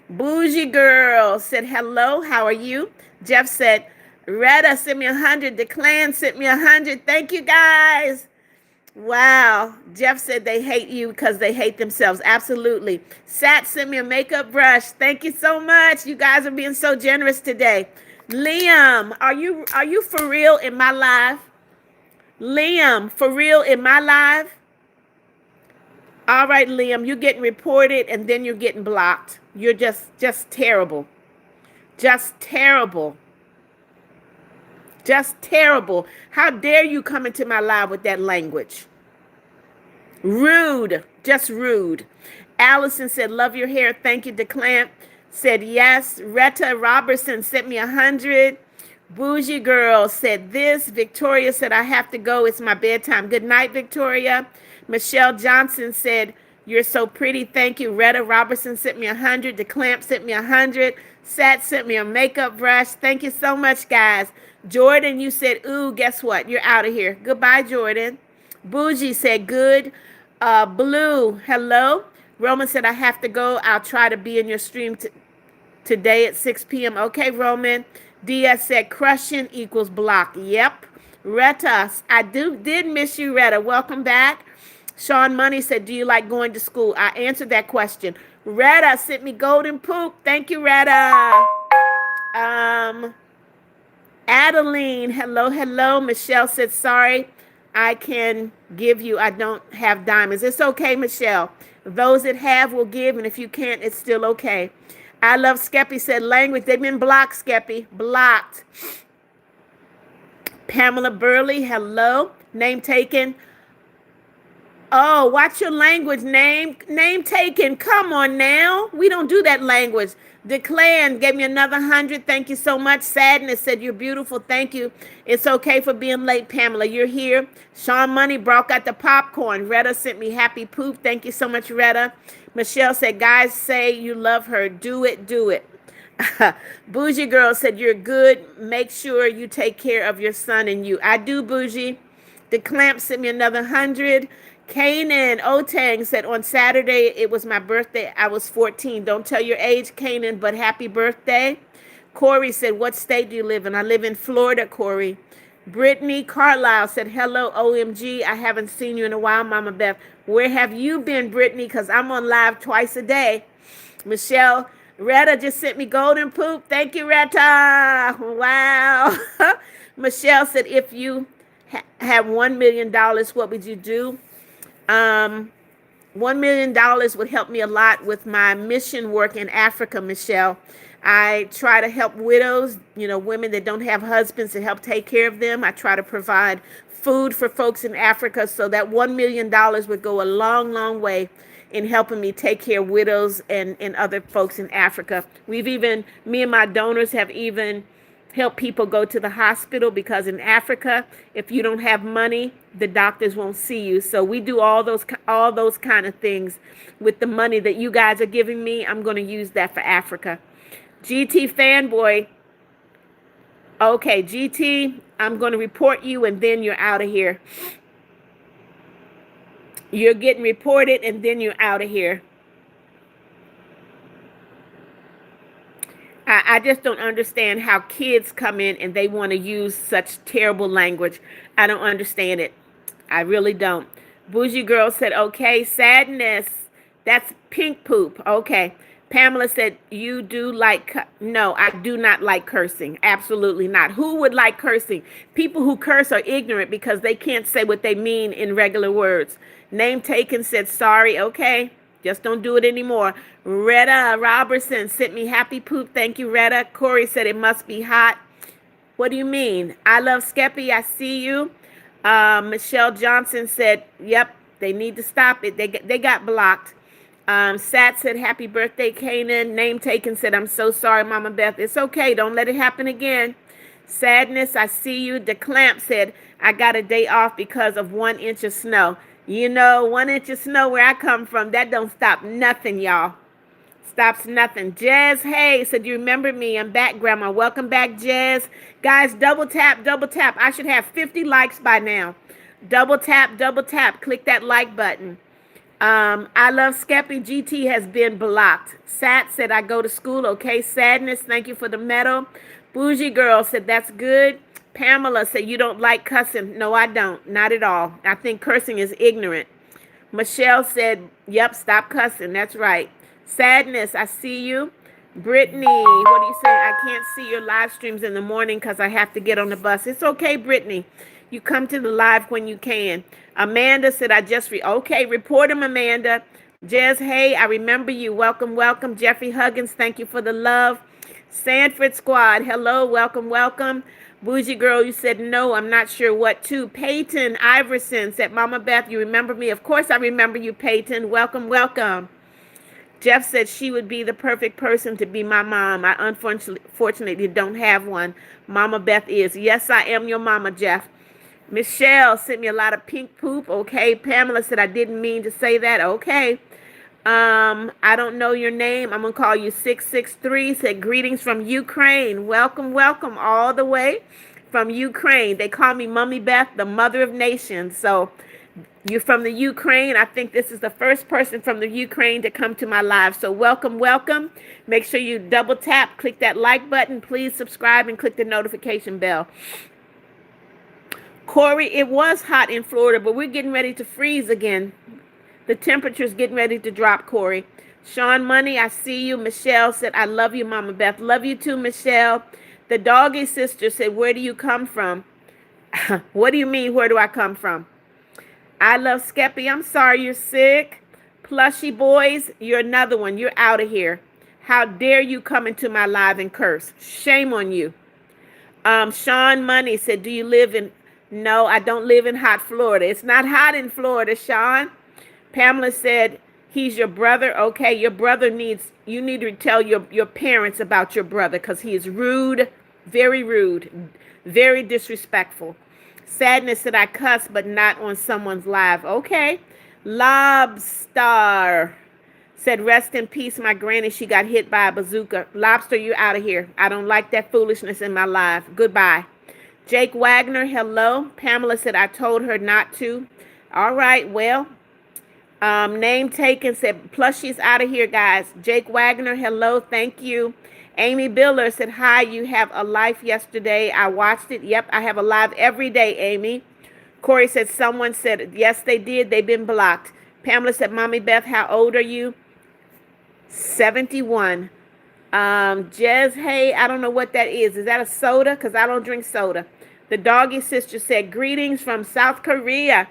Bougie Girl said, hello. How are you? Jeff said, Retta sent me 100. Declan sent me 100. Thank you, guys. Wow. Jeff said they hate you because they hate themselves. Absolutely. Sat sent me a makeup brush. Thank you so much. You guys are being so generous today. Liam, are you for real in my live? Liam, for real in my live? All right, Liam, you're getting reported and then you're getting blocked. You're just terrible. Just terrible. Just terrible. How dare you come into my live with that language? Rude. Just rude. Allison said, love your hair. Thank you, DeClamp. Said yes. Retta Robertson sent me 100. Bougie Girl said this. Victoria said, I have to go. It's my bedtime. Good night, Victoria. Michelle Johnson said, You're so pretty. Thank you. Retta Robertson sent me 100. DeClamp sent me 100. Sat sent me a makeup brush. Thank you so much, guys. Jordan, you said, ooh, guess what? You're out of here. Goodbye, Jordan. Bougie said, good. Blue, hello. Roman said, I have to go. I'll try to be in your stream today at 6 p.m. Okay, Roman. Diaz said, crushing equals block. Yep. Retta, I did miss you, Retta. Welcome back. Sean Money said, do you like going to school? I answered that question. Retta sent me golden poop. Thank you, Retta. Adeline, hello, hello. Michelle said, sorry, I can give you, I don't have diamonds. It's okay, Michelle. Those that have will give, and if you can't, it's still okay. I love Skeppy said, language, they've been blocked, Skeppy, blocked. Pamela Burley, hello. Name taken. Oh, watch your language. Name taken. Come on now. We don't do that language. Declan gave me another 100. Thank you so much. Sadness said, you're beautiful. Thank you. It's okay for being late, Pamela. You're here. Sean Money brought out the popcorn. Retta sent me happy poop. Thank you so much, Retta. Michelle said, guys say you love her. Do it, do it. Bougie Girl said, you're good. Make sure you take care of your son and you. I do, Bougie. The Clamp sent me another 100. Kanan Otang said, on Saturday, it was my birthday. I was 14. Don't tell your age, Kanan, but happy birthday. Corey said, what state do you live in? I live in Florida, Corey. Brittany Carlisle said, hello, OMG. I haven't seen you in a while, Mama Beth. Where have you been, Brittany? Because I'm on live twice a day. Michelle Retta just sent me golden poop. Thank you, Retta. Wow. Michelle said, if you have $1 million, what would you do? $1 million would help me a lot with my mission work in Africa, Michelle. I try to help widows, women that don't have husbands, to help take care of them. I try to provide food for folks in Africa, so that $1 million would go a long, long way in helping me take care of widows and other folks in Africa. Me and my donors have even help people go to the hospital, because in Africa, if you don't have money, the doctors won't see you. So we do all those kind of things with the money that you guys are giving me. I'm going to use that for Africa. GT Fanboy. Okay, GT, I'm going to report you and then you're out of here. You're getting reported and then you're out of here. I just don't understand how kids come in and they want to use such terrible language. I don't understand it. I really don't. Bougie Girl said, okay. Sadness, that's pink poop. Okay. Pamela said, you do like, no, I do not like cursing. Absolutely not. Who would like cursing? People who curse are ignorant because they can't say what they mean in regular words. Name taken said, sorry. Okay. Just don't do it anymore. Retta Robertson sent me happy poop. Thank you, Retta. Corey said it must be hot. What do you mean? I love Skeppy. I see you. Michelle Johnson said, yep, they need to stop it. They got blocked. Sat said, happy birthday, Kanan. Name taken said, I'm so sorry, Mama Beth. It's okay. Don't let it happen again. Sadness, I see you. DeClamp said, I got a day off because of 1 inch of snow. 1 inch of snow where I come from, that don't stop nothing, y'all. Stops nothing. Jazz Hay said, you remember me? I'm back, Grandma. Welcome back, Jazz. Guys, double tap, double tap. I should have 50 likes by now. Double tap, double tap. Click that like button. I love Skeppy. GT has been blocked. Sat said, I go to school. Okay. Sadness, thank you for the medal. Bougie Girl said, that's good. Pamela said, you don't like cussing. No, I don't. Not at all. I think cursing is ignorant. Michelle said, yep, stop cussing. That's right. Sadness, I see you. Brittany, what do you say? I can't see your live streams in the morning because I have to get on the bus. It's okay, Brittany. You come to the live when you can. Amanda said, okay, report him, Amanda. Jez, hey, I remember you. Welcome, welcome. Jeffrey Huggins, thank you for the love. Sanford Squad, hello, welcome, welcome. Bougie Girl, you said no, I'm not sure what to. Peyton Iverson said, Mama Beth, you remember me? Of course I remember you, Peyton. Welcome, welcome. Jeff said she would be the perfect person to be my mom. I unfortunately don't have one. Mama Beth is. Yes, I am your mama, Jeff. Michelle sent me a lot of pink poop. Okay. Pamela said I didn't mean to say that. Okay. I don't know your name. I'm gonna call you 663. Said greetings from Ukraine. Welcome, welcome all the way from Ukraine. They call me Mummy Beth, the mother of nations. So you're from the Ukraine. I think this is the first person from the Ukraine to come to my live. So welcome, welcome. Make sure you double tap, click that like button. Please subscribe and click the notification bell. Corey, it was hot in Florida, but we're getting ready to freeze again. The temperature's getting ready to drop, Corey. Sean Money, I see you. Michelle said, I love you, Mama Beth. Love you too, Michelle. The doggy sister said, where do you come from? What do you mean, where do I come from? I love Skeppy. I'm sorry you're sick. Plushy boys, you're another one. You're out of here. How dare you come into my live and curse? Shame on you. Sean Money said, do you live in... No, I don't live in hot Florida. It's not hot in Florida, Sean. Pamela said, he's your brother. Okay, your brother you need to tell your parents about your brother because he is rude, very disrespectful. Sadness said, I cuss, but not on someone's live. Okay. Lobster said, rest in peace, my granny. She got hit by a bazooka. Lobster, you out of here. I don't like that foolishness in my life. Goodbye. Jake Wagner, hello. Pamela said, I told her not to. All right, well. Name taken said, Plushie's out of here, guys. Jake Wagner, hello, thank you. Amy Biller said, hi, you have a live yesterday. I watched it. Yep, I have a live every day, Amy. Corey said, someone said, yes, they did. They've been blocked. Pamela said, Mommy Beth, how old are you? 71. Jez, hey, I don't know what that is. Is that a soda? Because I don't drink soda. The doggy sister said, greetings from South Korea.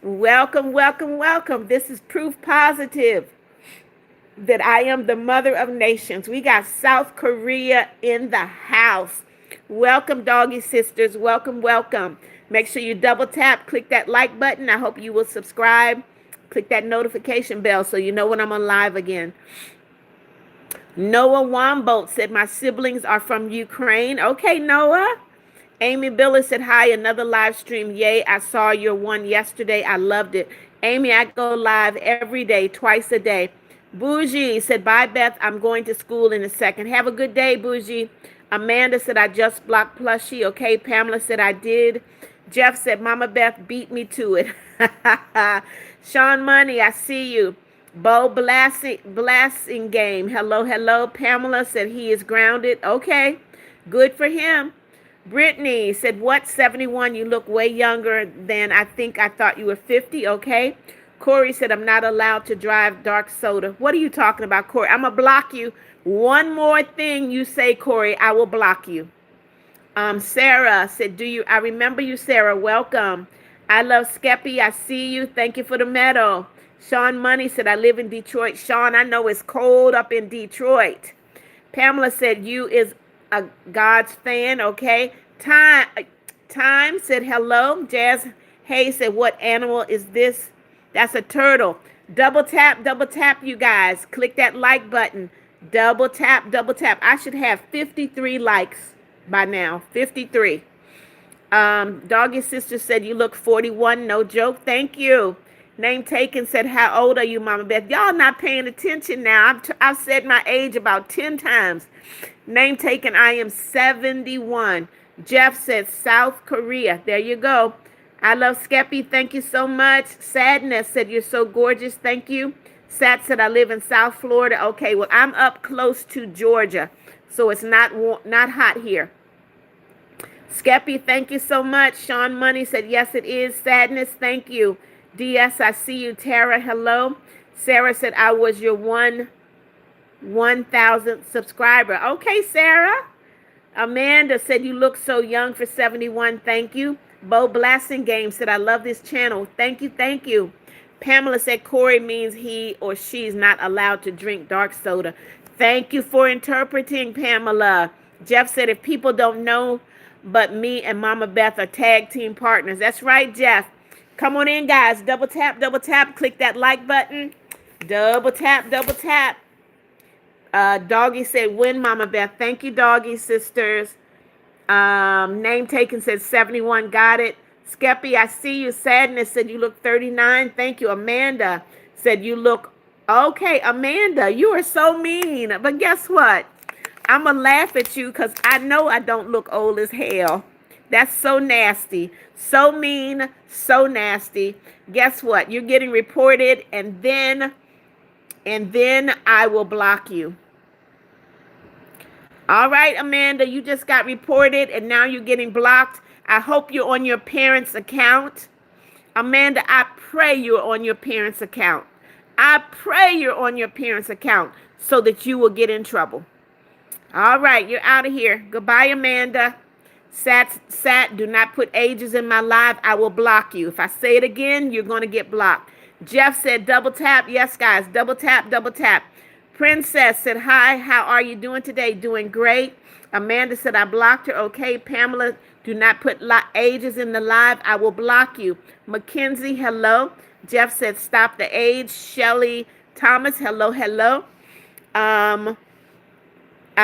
Welcome, welcome, welcome. This is proof positive that I am the mother of nations. We got South Korea in the house. Welcome, doggy sisters. Welcome, welcome. Make sure you double tap, click that like button. I hope you will subscribe. Click that notification bell so you know when I'm on live again. Noah Wambolt said, my siblings are from Ukraine. Okay, Noah. Amy Biller said, hi, another live stream. Yay, I saw your one yesterday. I loved it. Amy, I go live every day, twice a day. Bougie said, bye, Beth. I'm going to school in a second. Have a good day, Bougie. Amanda said, I just blocked Plushie. Okay, Pamela said, I did. Jeff said, Mama Beth beat me to it. Sean Money, I see you. Bo Blasting Game. Hello, hello. Pamela said, he is grounded. Okay, good for him. Brittany said, what, 71? You look way younger than I thought you were 50. Okay. Corey said, I'm not allowed to drive dark soda. What are you talking about, Corey? I'm going to block you. One more thing you say, Corey, I will block you. Sarah said, I remember you, Sarah. Welcome. I love Skeppy. I see you. Thank you for the medal. Sean Money said, I live in Detroit. Sean, I know it's cold up in Detroit. Pamela said, you is a God's fan, okay? Time said hello. Jazz Hayes said, what animal is this? That's a turtle. Double tap, you guys. Click that like button. Double tap. I should have 53 likes by now. 53. Doggy sister said, you look 41. No joke. Thank you. Name taken said, how old are you, Mama Beth? Y'all not paying attention now. I've said my age about 10 times. Name taken, I am 71. Jeff said, South Korea. There you go. I love Skeppy. Thank you so much. Sadness said, you're so gorgeous. Thank you. Sat said, I live in South Florida. Okay, well, I'm up close to Georgia, so it's not hot here. Skeppy, thank you so much. Sean Money said, yes, it is. Sadness, thank you. DS, I see you. Tara, hello. Sarah said, I was your 1,000th subscriber. Okay, Sarah. Amanda said, you look so young for 71. Thank you. Bo Blasting Game said, I love this channel. Thank you. Pamela said, Corey means he or she's not allowed to drink dark soda. Thank you for interpreting, Pamela. Jeff said, if people don't know, but me and Mama Beth are tag team partners. That's right, Jeff. Come on in, guys. Double tap. Click that like button. Double tap. Doggy said, win, Mama Beth. Thank you, Doggy sisters. Name taken said 71. Got it. Skeppy, I see you. Sadness said you look 39. Thank you. Amanda said you look okay. Amanda, you are so mean. But guess what? I'm going to laugh at you because I know I don't look old as hell. That's so nasty. So mean. So nasty. Guess what? You're getting reported and then I will block you. All right, Amanda, you just got reported and now you're getting blocked. I hope you're on your parents' account. Amanda, I pray you're on your parents' account. I pray you're on your parents' account so that you will get in trouble. All right, you're out of here. Goodbye, Amanda. Sat, do not put ages in my live. I will block you. If I say it again, you're going to get blocked. Jeff said double tap. Yes, guys, double tap, double tap. Princess said, hi, how are you doing today? Doing great. Amanda said, I blocked her. Okay, Pamela, do not put ages in the live. I will block you. Mackenzie, hello. Jeff said, stop the age. Shelly Thomas, hello, hello. I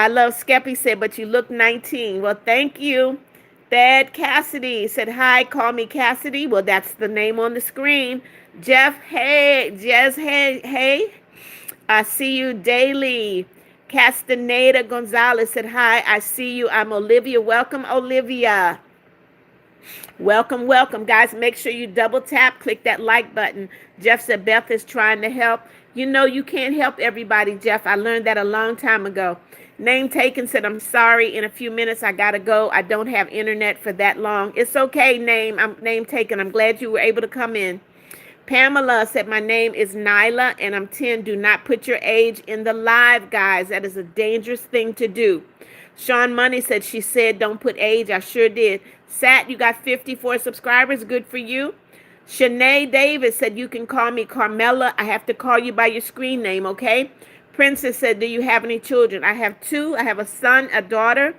love Skeppy said, but you look 19. Well, thank you. Thad Cassidy said, hi, call me Cassidy. Well, that's the name on the screen. Jeff, hey. Jez, hey. I see you daily. Castaneda Gonzalez said, hi, I see you. I'm Olivia. Welcome, Olivia. Welcome, welcome. Guys, make sure you double tap, click that like button. Jeff said, Beth is trying to help. You know you can't help everybody, Jeff. I learned that a long time ago. Name taken said, I'm sorry. In a few minutes, I got to go. I don't have internet for that long. It's okay, name taken. I'm glad you were able to come in. Pamela said, my name is Nyla and I'm 10. Do not put your age in the live, guys. That is a dangerous thing to do. Sean Money said, she said, don't put age. I sure did. Sat, you got 54 subscribers. Good for you. Shanae Davis said, you can call me Carmela. I have to call you by your screen name, okay? Princess said, do you have any children? I have 2. I have a son, a daughter.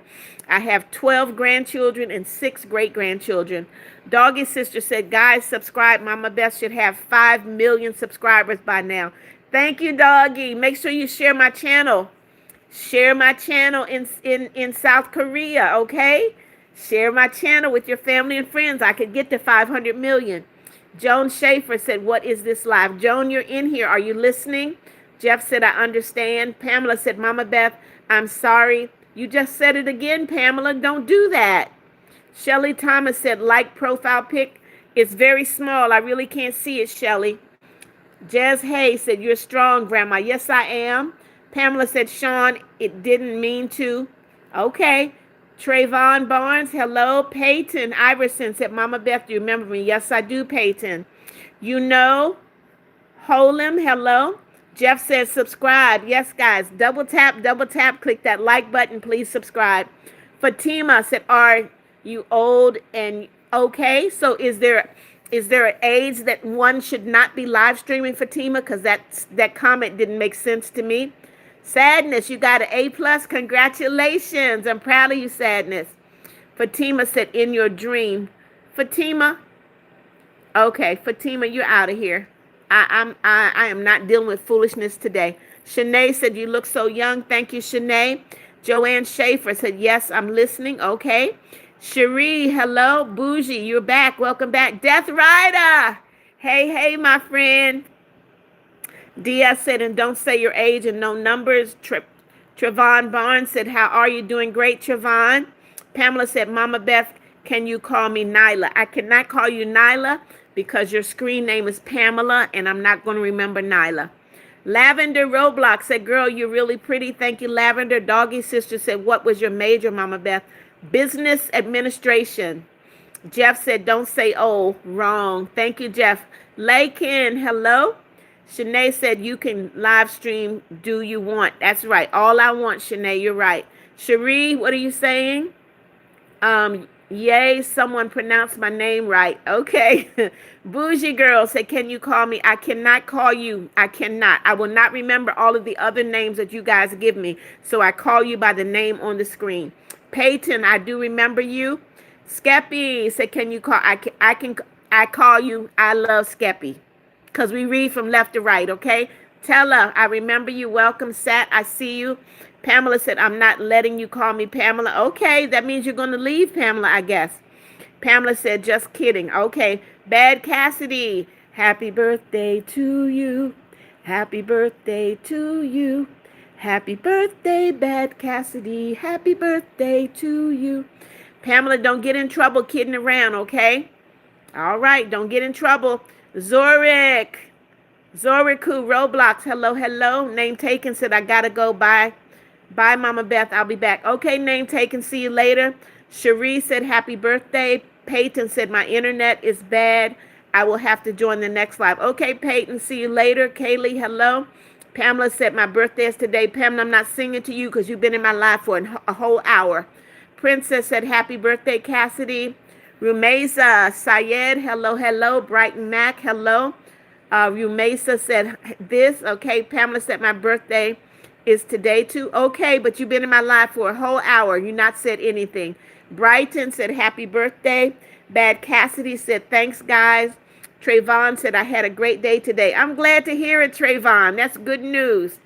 I have 12 grandchildren and 6 great-grandchildren. Doggy Sister said, guys, subscribe. Mama Beth should have 5 million subscribers by now. Thank you, Doggy. Make sure you share my channel. Share my channel in South Korea, okay? Share my channel with your family and friends. I could get to 500 million. Joan Schaefer said, what is this live? Joan, you're in here. Are you listening? Jeff said, I understand. Pamela said, Mama Beth, I'm sorry. You just said it again, Pamela. Don't do that. Shelly Thomas said, like profile pic. It's very small. I really can't see it, Shelly. Jez Hayes said, you're strong, Grandma. Yes, I am. Pamela said, Sean, it didn't mean to. Okay. Trayvon Barnes, hello. Peyton Iverson said, Mama Beth, do you remember me? Yes, I do, Peyton. You know, Holem, hello. Jeff says, subscribe. Yes, guys, double tap, click that like button. Please subscribe. Fatima said, are you old and okay? So is there an age that one should not be live streaming, Fatima? Because that comment didn't make sense to me. Sadness, you got an A+. Congratulations. I'm proud of you, Sadness. Fatima said, in your dream. Fatima, okay, Fatima, you're out of here. I am not dealing with foolishness today. Shanae said, you look so young. Thank you, Shanae. Joanne Schaefer said, yes, I'm listening. Okay. Cherie, hello. Bougie, you're back. Welcome back. Death Rider. Hey, my friend. Diaz said, and don't say your age and no numbers. Trevon Barnes said, how are you? Doing great, Trevon. Pamela said, Mama Beth, can you call me Nyla? I cannot call you Nyla because your screen name is Pamela, and I'm not going to remember Nyla. Lavender Roblox said, girl, you're really pretty. Thank you, Lavender. Doggy Sister said, what was your major, Mama Beth? Business administration. Jeff said, don't say oh, wrong. Thank you, Jeff. Lakin, hello. Shanae said, you can live stream, do you want? That's right. All I want, Shanae, you're right. Cherie, what are you saying? Yay, someone pronounced my name right. Okay. Bougie Girl said, can you call me? I cannot call you. I cannot. I will not remember all of the other names that you guys give me. So I call you by the name on the screen. Peyton, I do remember you. Skeppy said, can you call? I call you. I love Skeppy. Because we read from left to right, okay? Tella, I remember you. Welcome, Sat. I see you. Pamela said, I'm not letting you call me Pamela. Okay, that means you're going to leave, Pamela, I guess. Pamela said, just kidding. Okay. Bad Cassidy, happy birthday to you. Happy birthday to you. Happy birthday, Bad Cassidy. Happy birthday to you. Pamela, don't get in trouble kidding around, okay? All right, don't get in trouble. Zoric. Zoriku Roblox. Hello, hello. Name taken said I gotta go. Bye. Bye, Mama Beth. I'll be back. Okay, name taken. See you later. Cherie said happy birthday. Peyton said my internet is bad. I will have to join the next live. Okay, Peyton. See you later. Kaylee, hello. Pamela said my birthday is today. Pamela, I'm not singing to you because you've been in my life for a whole hour. Princess said happy birthday, Cassidy. Rumeza Syed, hello, hello. Brighton Mac, hello. Rumesa said this. Okay, Pamela said my birthday is today too. Okay, but you've been in my life for a whole hour. You not said anything. Brighton said happy birthday. Bad Cassidy said thanks, guys. Trayvon said I had a great day today. I'm glad to hear it, Trayvon. That's good news.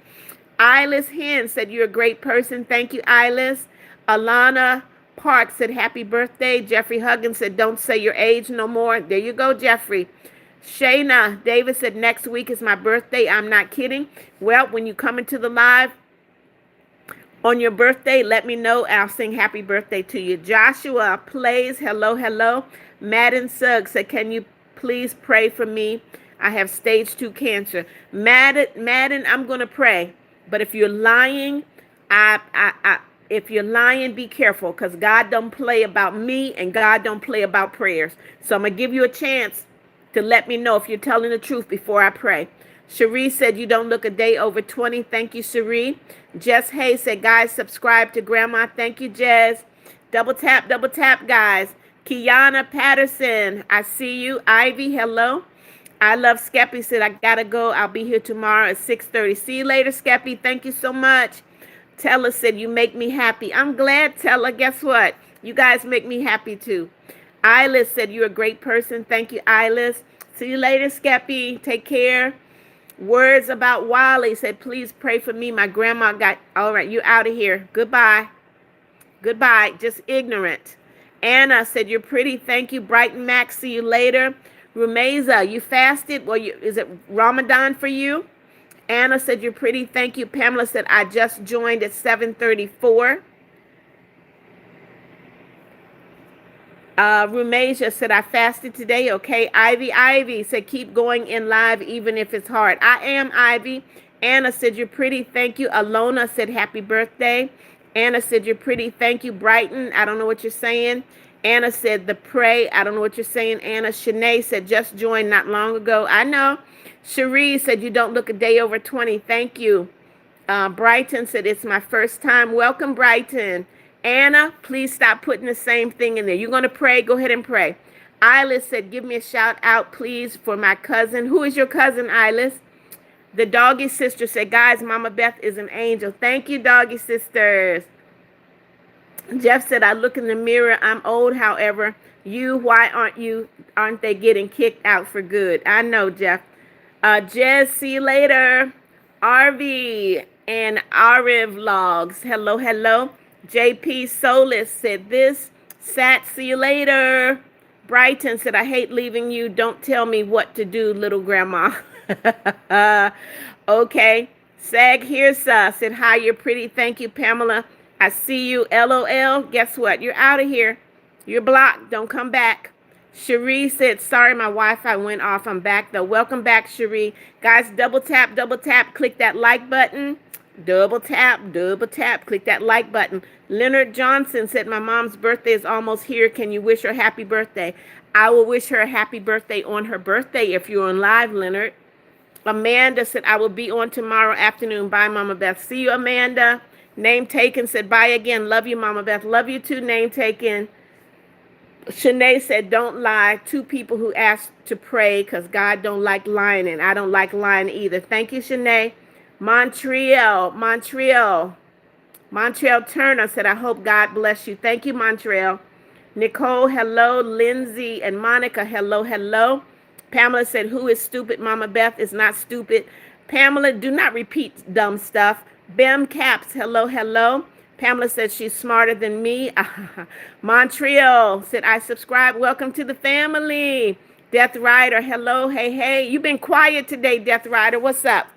Ilis Hen said you're a great person. Thank you, Ilis. Alana Park said happy birthday. Jeffrey Huggins said don't say your age no more. There you go, Jeffrey. Shayna Davis said next week is my birthday. I'm not kidding. Well, when you come into the live on your birthday, let me know. I'll sing happy birthday to you. Joshua Plays, hello, hello. Madden Suggs said, can you please pray for me? I have stage 2 cancer. Madden, I'm going to pray. But if you're lying, if you're lying, be careful, because God don't play about me and God don't play about prayers. So I'm going to give you a chance to let me know if you're telling the truth before I pray. Cherie said you don't look a day over 20. Thank you, Cherie. Jess Hayes said, guys, subscribe to Grandma. Thank you, Jess. Double tap, guys. Kiana Patterson, I see you. Ivy, hello. I love Skeppy said, I gotta go. I'll be here tomorrow at 6:30. See you later, Skeppy. Thank you so much. Tella said, you make me happy. I'm glad, Tella. Guess what? You guys make me happy too. Ilis said, you're a great person. Thank you, Ilis. See you later, Skeppy. Take care. Words about Wally said, please pray for me. My grandma got, all right, you out of here. Goodbye. Goodbye. Just ignorant. Anna said, you're pretty. Thank you. Brighton Max, see you later. Rumeza, you fasted? Well, is it Ramadan for you? Anna said, you're pretty. Thank you. Pamela said, I just joined at 7:34. Rumesia said, I fasted today. Okay. Ivy said, keep going in live even if it's hard. I am, Ivy. Anna said, you're pretty. Thank you. Alona said, happy birthday. Anna said, you're pretty. Thank you. Brighton, I don't know what you're saying. Anna said, the pray. I don't know what you're saying, Anna. Shanae said, just joined not long ago. I know. Cherie said, you don't look a day over 20. Thank you. Brighton said, it's my first time. Welcome, Brighton. Anna, please stop putting the same thing in there. You're going to pray? Go ahead and pray. Ilis said, give me a shout out, please, for my cousin. Who is your cousin, Ilis? The Doggy Sister said, guys, Mama Beth is an angel. Thank you, Doggy Sisters. Jeff said, I look in the mirror. I'm old, however. Why aren't they getting kicked out for good? I know, Jeff. Jez, see you later. RV and Ariv Vlogs. Hello, hello. JP Solis said this. Sat, see you later. Brighton said, I hate leaving you. Don't tell me what to do, little grandma. Okay. Sag Hirsa said, hi, you're pretty. Thank you, Pamela. I see you. LOL. Guess what? You're out of here. You're blocked. Don't come back. Cherie said, sorry, my Wi-Fi went off. I'm back, though. Welcome back, Cherie. Guys, double tap. Click that like button. Double tap. Click that like button. Leonard Johnson said, my mom's birthday is almost here. Can you wish her happy birthday? I will wish her a happy birthday on her birthday if you're on live, Leonard. Amanda said, I will be on tomorrow afternoon. Bye, Mama Beth. See you, Amanda. Name taken said, bye again. Love you, Mama Beth. Love you too, name taken. Shanae said, don't lie. 2 people who asked to pray because God don't like lying, and I don't like lying either. Thank you, Shanae. Montreal Turner said, I hope God bless you. Thank you, Montreal. Nicole, hello. Lindsay and Monica, hello, hello. Pamela said, who is stupid? Mama Beth is not stupid. Pamela, do not repeat dumb stuff. Bem Caps, hello, hello. Pamela said she's smarter than me. Montreal said, I subscribe. Welcome to the family. Death Rider, hello. Hey, hey. You've been quiet today, Death Rider. What's up?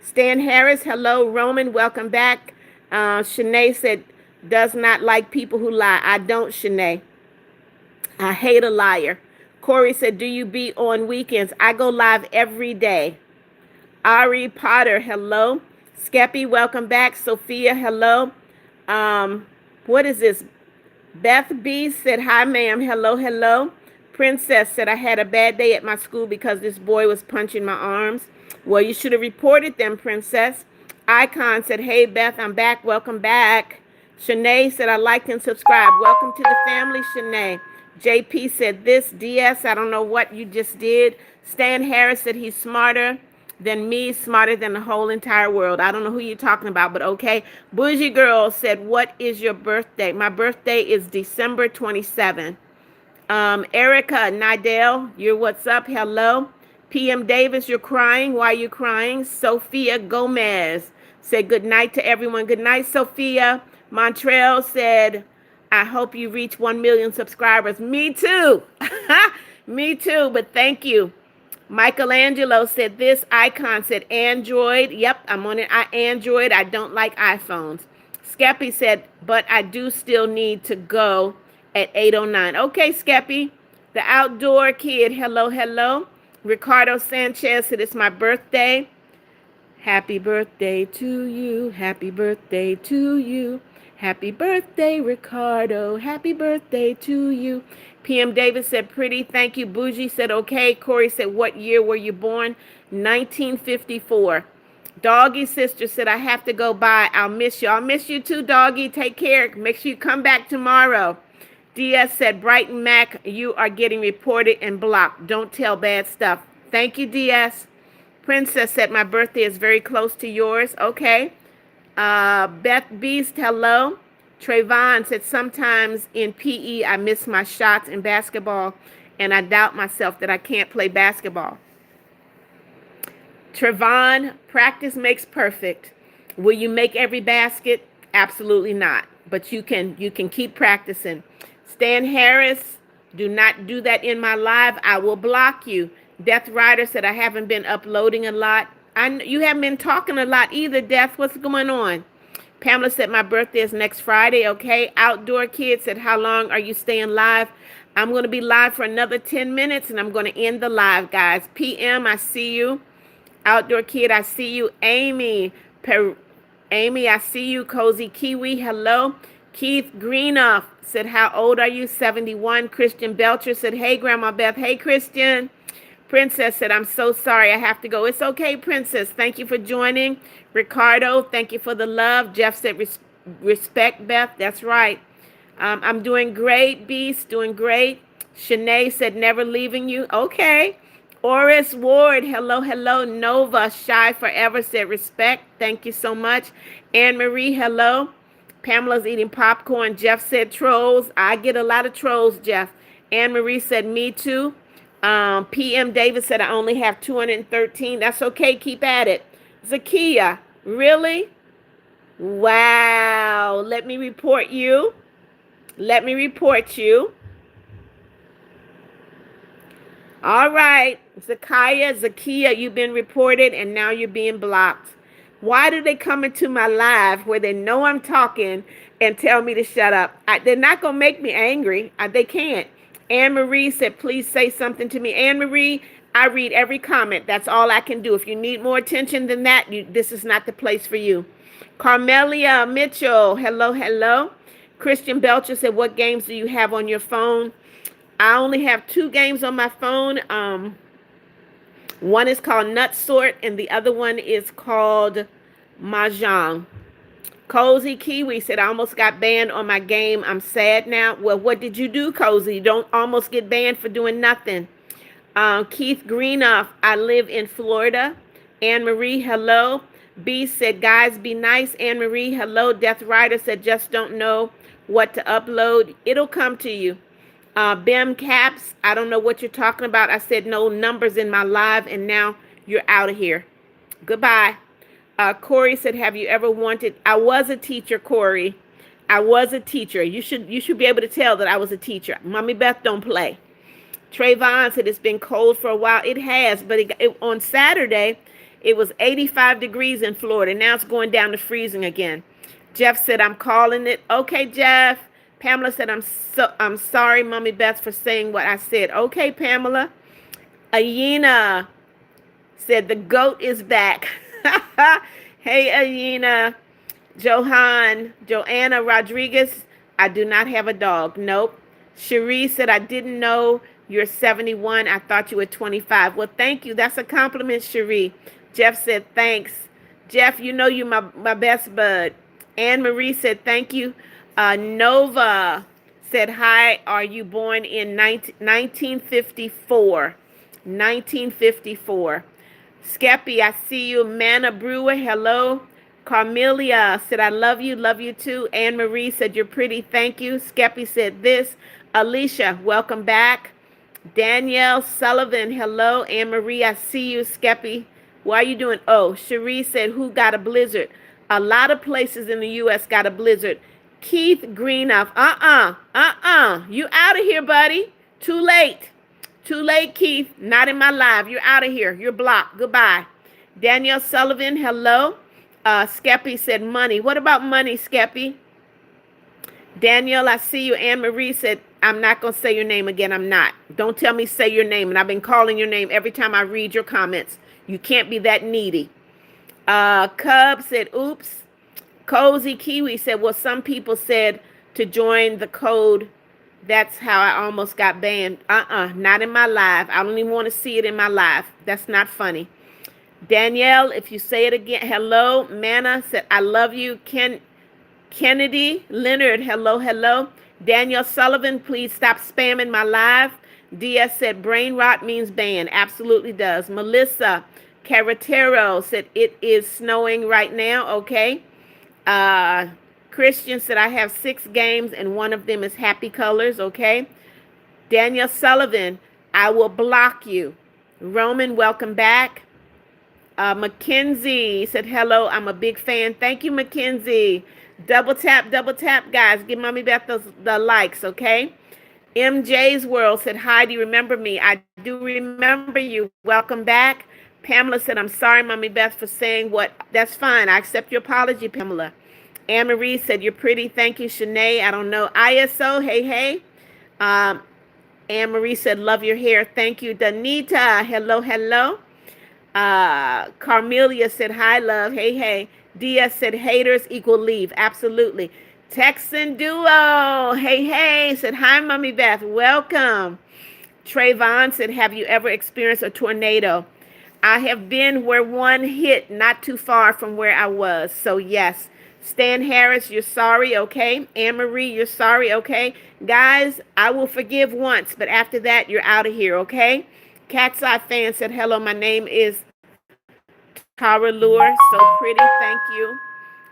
Stan Harris, hello. Roman, welcome back. Shanae said, does not like people who lie. I don't, Shanae. I hate a liar. Corey said, do you be on weekends? I go live every day. Ari Potter, hello. Skeppy, welcome back. Sophia, hello. What is this? Beth B said, hi, ma'am. Hello, hello. Princess said, I had a bad day at my school because this boy was punching my arms. Well, you should have reported them, Princess. Icon said, hey, Beth, I'm back. Welcome back. Shanae said, I liked and subscribed. Welcome to the family, Shanae. JP said, this DS, I don't know what you just did. Stan Harris said he's smarter than me, smarter than the whole entire world. I don't know who you're talking about, but okay. Bougie Girl said, what is your birthday? My birthday is December 27th. Erica Nidell, you're what's up? Hello. PM Davis, you're crying. Why are you crying? Sophia Gomez said good night to everyone. Good night, Sophia. Montreal said, I hope you reach 1 million subscribers. Me too. Me too, but thank you. Michelangelo said this. Icon said Android. Yep, I'm on an Android. I don't like iPhones. Skeppy said, but I do still need to go at 8:09. Okay, Skeppy. The outdoor kid. Hello, hello. Ricardo Sanchez said it's my birthday. Happy birthday to you. Happy birthday to you. Happy birthday, Ricardo. Happy birthday to you. PM Davis said, pretty. Thank you. Bougie said, okay. Corey said, what year were you born? 1954. Doggy sister said, I have to go by. I'll miss you. I'll miss you too, Doggy. Take care. Make sure you come back tomorrow. DS said, Brighton Mac, you are getting reported and blocked. Don't tell bad stuff. Thank you, DS. Princess said, my birthday is very close to yours. Okay. Beth Beast, hello. Trayvon said, sometimes in PE, I miss my shots in basketball, and I doubt myself that I can't play basketball. Trayvon, practice makes perfect. Will you make every basket? Absolutely not. But you can keep practicing. Stan Harris, do not do that in my live. I will block you. Death Rider said, I haven't been uploading a lot. You haven't been talking a lot either, Death. What's going on? Pamela said, my birthday is next Friday, okay? Outdoor Kid said, how long are you staying live? I'm going to be live for another 10 minutes, and I'm going to end the live, guys. PM, I see you. Outdoor Kid, I see you. Amy, I see you. Cozy Kiwi, hello. Keith Greenoff said, how old are you? 71. Christian Belcher said, hey, Grandma Beth. Hey, Christian. Princess said, I'm so sorry. I have to go. It's okay, Princess. Thank you for joining. Ricardo, thank you for the love. Jeff said, respect, Beth. That's right. I'm doing great, Beast. Doing great. Shanae said, never leaving you. Okay. Oris Ward, hello, hello. Nova, Shy Forever said, respect. Thank you so much. Anne Marie, hello. Pamela's eating popcorn. Jeff said, trolls. I get a lot of trolls, Jeff. Anne Marie said, me too. PM David said, I only have 213. That's okay. Keep at it. Zakia, really? Wow. Let me report you. Let me report you. All right. Zakia, you've been reported, and now you're being blocked. Why do they come into my live where they know I'm talking and tell me to shut up? They're not going to make me angry. They can't. Anne Marie said, please say something to me. Anne Marie, I read every comment. That's all I can do. If you need more attention than that, this is not the place for you. Carmelia Mitchell, hello, hello. Christian Belcher said, what games do you have on your phone? I only have 2 games on my phone. One is called Nut Sort, and the other one is called Mahjong. Cozy Kiwi said, I almost got banned on my game. I'm sad now. Well, what did you do, Cozy? You don't almost get banned for doing nothing. Keith Greenoff, I live in Florida. Anne Marie, hello. B said, guys, be nice. Anne Marie, hello. Death Rider said, just don't know what to upload. It'll come to you. Bim Caps, I don't know what you're talking about. I said no numbers in my live, and now you're out of here. Goodbye. Corey said, have you ever wanted... I was a teacher, Corey. I was a teacher. You should be able to tell that I was a teacher. Mommy Beth don't play. Trayvon said it's been cold for a while. It has, but on Saturday, it was 85 degrees in Florida. Now it's going down to freezing again. Jeff said, I'm calling it. Okay, Jeff. Pamela said, I'm sorry, Mommy Beth, for saying what I said. Okay, Pamela. Ayina said, the goat is back. Hey, Ayina. Joanna Rodriguez, I do not have a dog. Nope. Cherie said, I didn't know you're 71. I thought you were 25. Well, thank you. That's a compliment, Cherie. Jeff said, thanks. Jeff, you know you my best bud. Anne Marie said, thank you. Nova said, hi, are you born in 1954? 1954. Skeppy, I see you. Manna Brewer, hello. Carmelia said, I love you too. Anne Marie said, you're pretty, thank you. Skeppy said this. Alicia, welcome back. Danielle Sullivan, hello. Anne Marie, I see you. Skeppy, why are you doing? Oh, Cherie said, who got a blizzard? A lot of places in the U.S. got a blizzard. Keith Greenough, you out of here, buddy. Too late. Too late, Keith. Not in my live. You're out of here. You're blocked. Goodbye. Danielle Sullivan, hello. Skeppy said money. What about money, Skeppy? Danielle, I see you. Anne Marie said, I'm not going to say your name again. I'm not. Don't tell me say your name. And I've been calling your name every time I read your comments. You can't be that needy. Cub said, oops. Cozy Kiwi said, well, some people said to join the code. That's how I almost got banned. Not in my live. I don't even want to see it in my live. That's not funny. Danielle, if you say it again, hello. Manna said, I love you. Kennedy Leonard, hello. Danielle Sullivan, please stop spamming my live. DS said, brain rot means ban. Absolutely does. Melissa Carretero said, it is snowing right now. Okay. Christian said, I have 6 games and one of them is happy colors. Okay. Danielle Sullivan, I will block you. Roman, welcome back. Mackenzie said, hello, I'm a big fan. Thank you, Mackenzie. Double tap, guys. Give Mommy Beth the likes, okay? MJ's World said, hi, do you remember me? I do remember you. Welcome back. Pamela said, I'm sorry, Mommy Beth, for saying what. That's fine. I accept your apology, Pamela. Anne Marie said, you're pretty. Thank you, Shanae. I don't know. ISO, hey. Anne Marie said, love your hair. Thank you. Danita, hello. Carmelia said, hi, love. Hey. DS said, haters equal leave. Absolutely. Texan Duo, hey, said, hi, Mommy Beth. Welcome. Trayvon said, have you ever experienced a tornado? I have been where one hit not too far from where I was. So, yes. Stan Harris, you're sorry, okay? Anne Marie, you're sorry, okay? Guys, I will forgive once, but after that, you're out of here, okay? Cat's Eye fan said, hello, my name is Tara Lure. So pretty, thank you.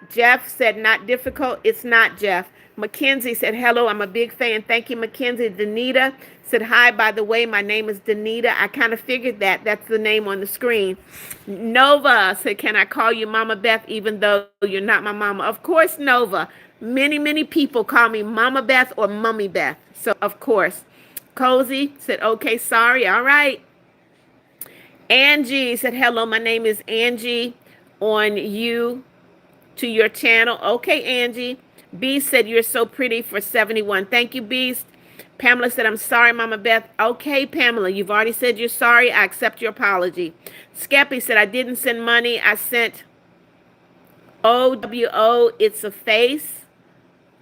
Jeff said, not difficult. It's not, Jeff. Mackenzie said, hello, I'm a big fan. Thank you, Mackenzie. Danita said, hi, by the way, my name is Danita. I kind of figured that. That's the name on the screen. Nova said, can I call you Mama Beth even though you're not my mama? Of course, Nova. Many people call me Mama Beth or Mummy Beth. So, of course. Cozy said, okay, sorry. All right. Angie said, hello, my name is Angie on you to your channel. Okay, Angie. Beast said, you're so pretty for 71. Thank you, Beast. Pamela said, I'm sorry, Mama Beth. Okay, Pamela, you've already said you're sorry. I accept your apology. Skeppy said, I didn't send money. I sent OWO. It's a face.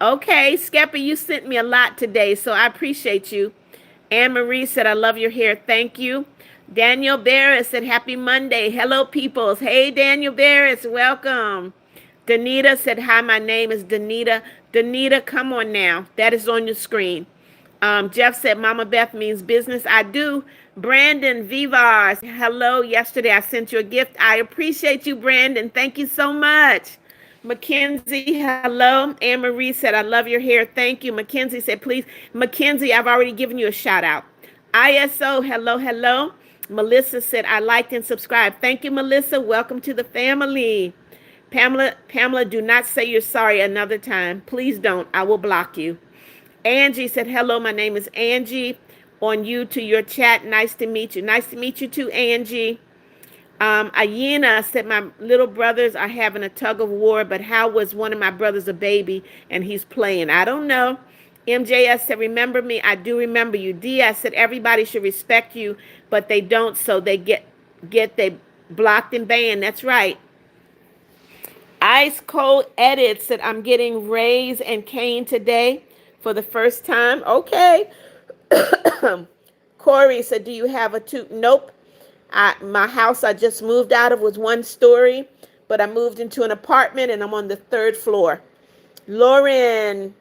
Okay, Skeppy, you sent me a lot today, so I appreciate you. Anne Marie said, I love your hair. Thank you. Daniel Barris said, happy Monday. Hello, peoples. Hey, Daniel Barris, welcome. Danita said, hi, my name is Danita. Danita, come on now. That is on your screen. Jeff said, Mama Beth means business. I do. Brandon Vivars, hello. Yesterday I sent you a gift. I appreciate you, Brandon. Thank you so much. Mackenzie, hello. Anne Marie said, I love your hair. Thank you. Mackenzie said, please. Mackenzie, I've already given you a shout out. ISO, hello. Melissa said, I liked and subscribed. Thank you, Melissa. Welcome to the family. Pamela, do not say you're sorry another time. Please don't. I will block you. Angie said, hello, my name is Angie. On you to your chat. Nice to meet you. Nice to meet you too, Angie. Ayena said, my little brothers are having a tug of war, but how was one of my brothers a baby and he's playing? I don't know. MJS said, remember me? I do remember you. Diaz said, everybody should respect you, but they don't, so they they blocked and banned. That's right. Ice Cold Edit said, I'm getting Rays and Cane today for the first time. Okay. Corey said, do you have a two? Nope. My house I just moved out of was one story, but I moved into an apartment and I'm on the third floor. Lauren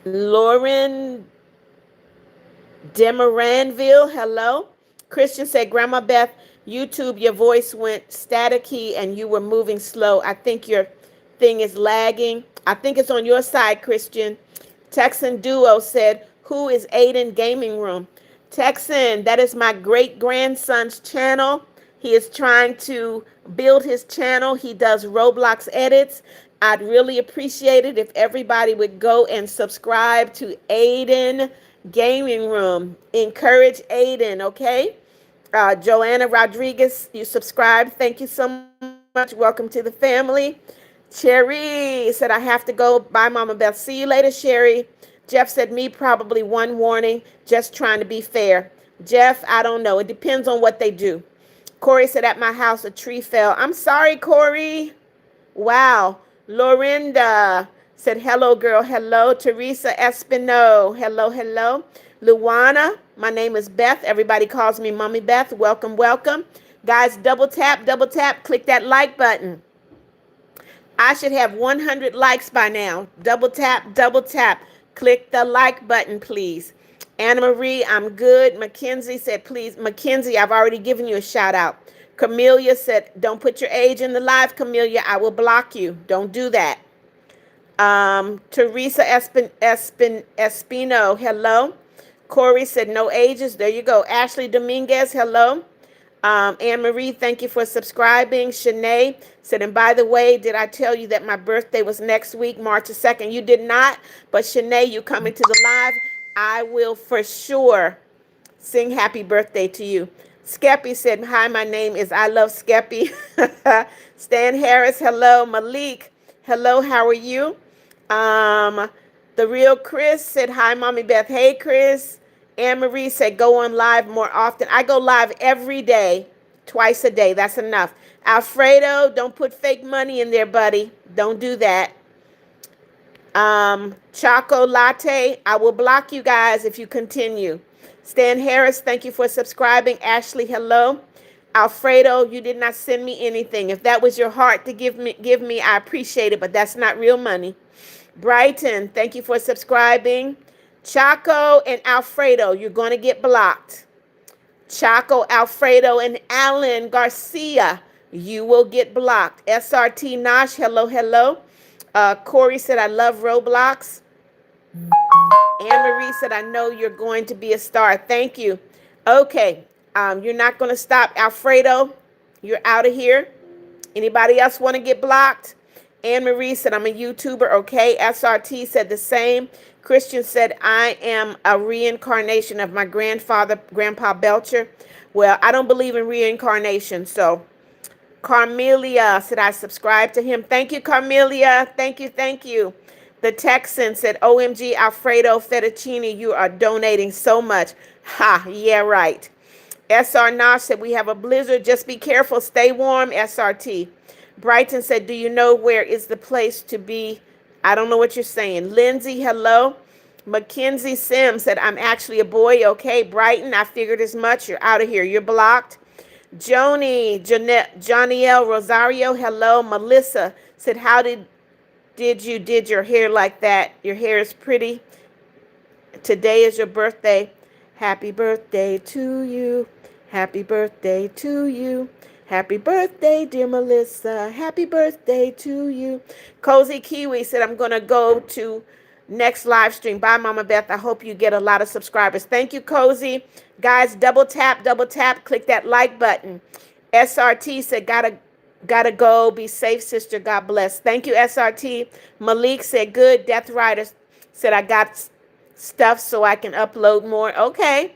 Demoranville, hello. Christian said, Grandma Beth, YouTube, your voice went staticky and you were moving slow. I think your thing is lagging. I think it's on your side, Christian. Texan Duo said, who is Aiden Gaming Room? Texan, that is my great-grandson's channel. He is trying to build his channel. He does Roblox edits. I'd really appreciate it if everybody would go and subscribe to Aiden Gaming Room. Encourage Aiden, okay? Joanna Rodriguez, you subscribed. Thank you so much. Welcome to the family. Sherry said, I have to go. Bye, Mama Beth. See you later, Sherry. Jeff said, me probably one warning, just trying to be fair. Jeff, I don't know. It depends on what they do. Corey said, at my house, a tree fell. I'm sorry, Corey. Wow. Lorinda said, hello, girl. Hello. Teresa Espino. Hello, hello. Luana, my name is Beth. Everybody calls me Mommy Beth. Welcome, welcome. Guys, double tap, click that like button. I should have 100 likes by now. Double tap, click the like button, please. Anna Marie, I'm good. Mackenzie said, please. Mackenzie, I've already given you a shout out. Camellia said, don't put your age in the live, Camellia. I will block you. Don't do that. Teresa Espino, hello. Corey said, no ages. There you go. Ashley Dominguez, hello. Anne Marie, thank you for subscribing. Shanae said, and by the way, did I tell you that my birthday was next week, March 2nd? You did not, but Shanae, you come into the live. I will for sure sing happy birthday to you. Skeppy said, hi, my name is I Love Skeppy. Stan Harris, hello. Malik, hello, how are you? The Real Chris said, hi, Mommy Beth. Hey, Chris. Anne Marie said, go on live more often. I go live every day, twice a day. That's enough. Alfredo, don't put fake money in there, buddy. Don't do that. Choco Latte, I will block you guys if you continue. Stan Harris, thank you for subscribing. Ashley, hello. Alfredo, you did not send me anything. If that was your heart to give me, I appreciate it, but that's not real money. Brighton, thank you for subscribing. Chaco and Alfredo, you're going to get blocked. Chaco, Alfredo, and Alan Garcia, you will get blocked. SRT Nosh, hello, hello. Corey said, I love Roblox. Anne-Marie said, I know you're going to be a star. Thank you. Okay, you're not going to stop. Alfredo, you're out of here. Anybody else want to get blocked? Anne-Marie said, I'm a YouTuber. Okay, SRT said the same. Christian said, I am a reincarnation of my grandfather, Grandpa Belcher. Well, I don't believe in reincarnation. So Carmelia said, I subscribe to him. Thank you, Carmelia. Thank you, thank you. The Texan said, OMG, Alfredo Fettuccine, you are donating so much. Ha, yeah, right. SR Nosh said, we have a blizzard. Just be careful. Stay warm, SRT. Brighton said, do you know where is the place to be? I don't know what you're saying. Lindsay, hello. Mackenzie Sims said, I'm actually a boy. Okay, Brighton, I figured as much. You're out of here. You're blocked. Johnny L. Rosario, hello. Melissa said, how did your hair like that? Your hair is pretty. Today is your birthday. Happy birthday to you. Happy birthday to you. Happy birthday, dear Melissa. Happy birthday to you. Cozy Kiwi said, I'm going to go to next live stream. Bye, Mama Beth. I hope you get a lot of subscribers. Thank you, Cozy. Guys, double tap, click that like button. SRT said, gotta Gotta go. Be safe, sister. God bless. Thank you, SRT. Malik said, good. Death Rider said, I got stuff so I can upload more. Okay.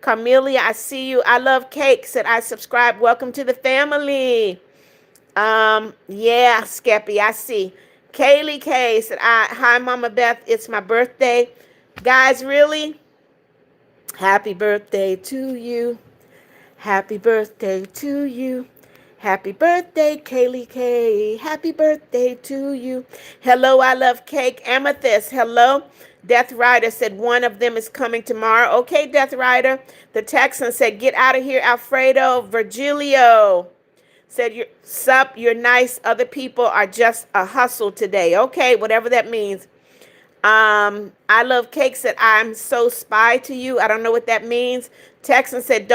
Carmelia, I see you. I love cake. Said, I subscribe. Welcome to the family. Yeah, Skeppy, I see. Kaylee K said, hi, Mama Beth. It's my birthday. Guys, really? Happy birthday to you. Happy birthday to you. Happy birthday, Kaylee K. Happy birthday to you. Hello, I love cake. Amethyst, hello. Death Rider said one of them is coming tomorrow. Okay, Death Rider. The Texan said, get out of here, Alfredo. Virgilio said, you're nice. Other people are just a hustle today. Okay, whatever that means. I love cake said, I'm so spy to you. I don't know what that means. Texan said,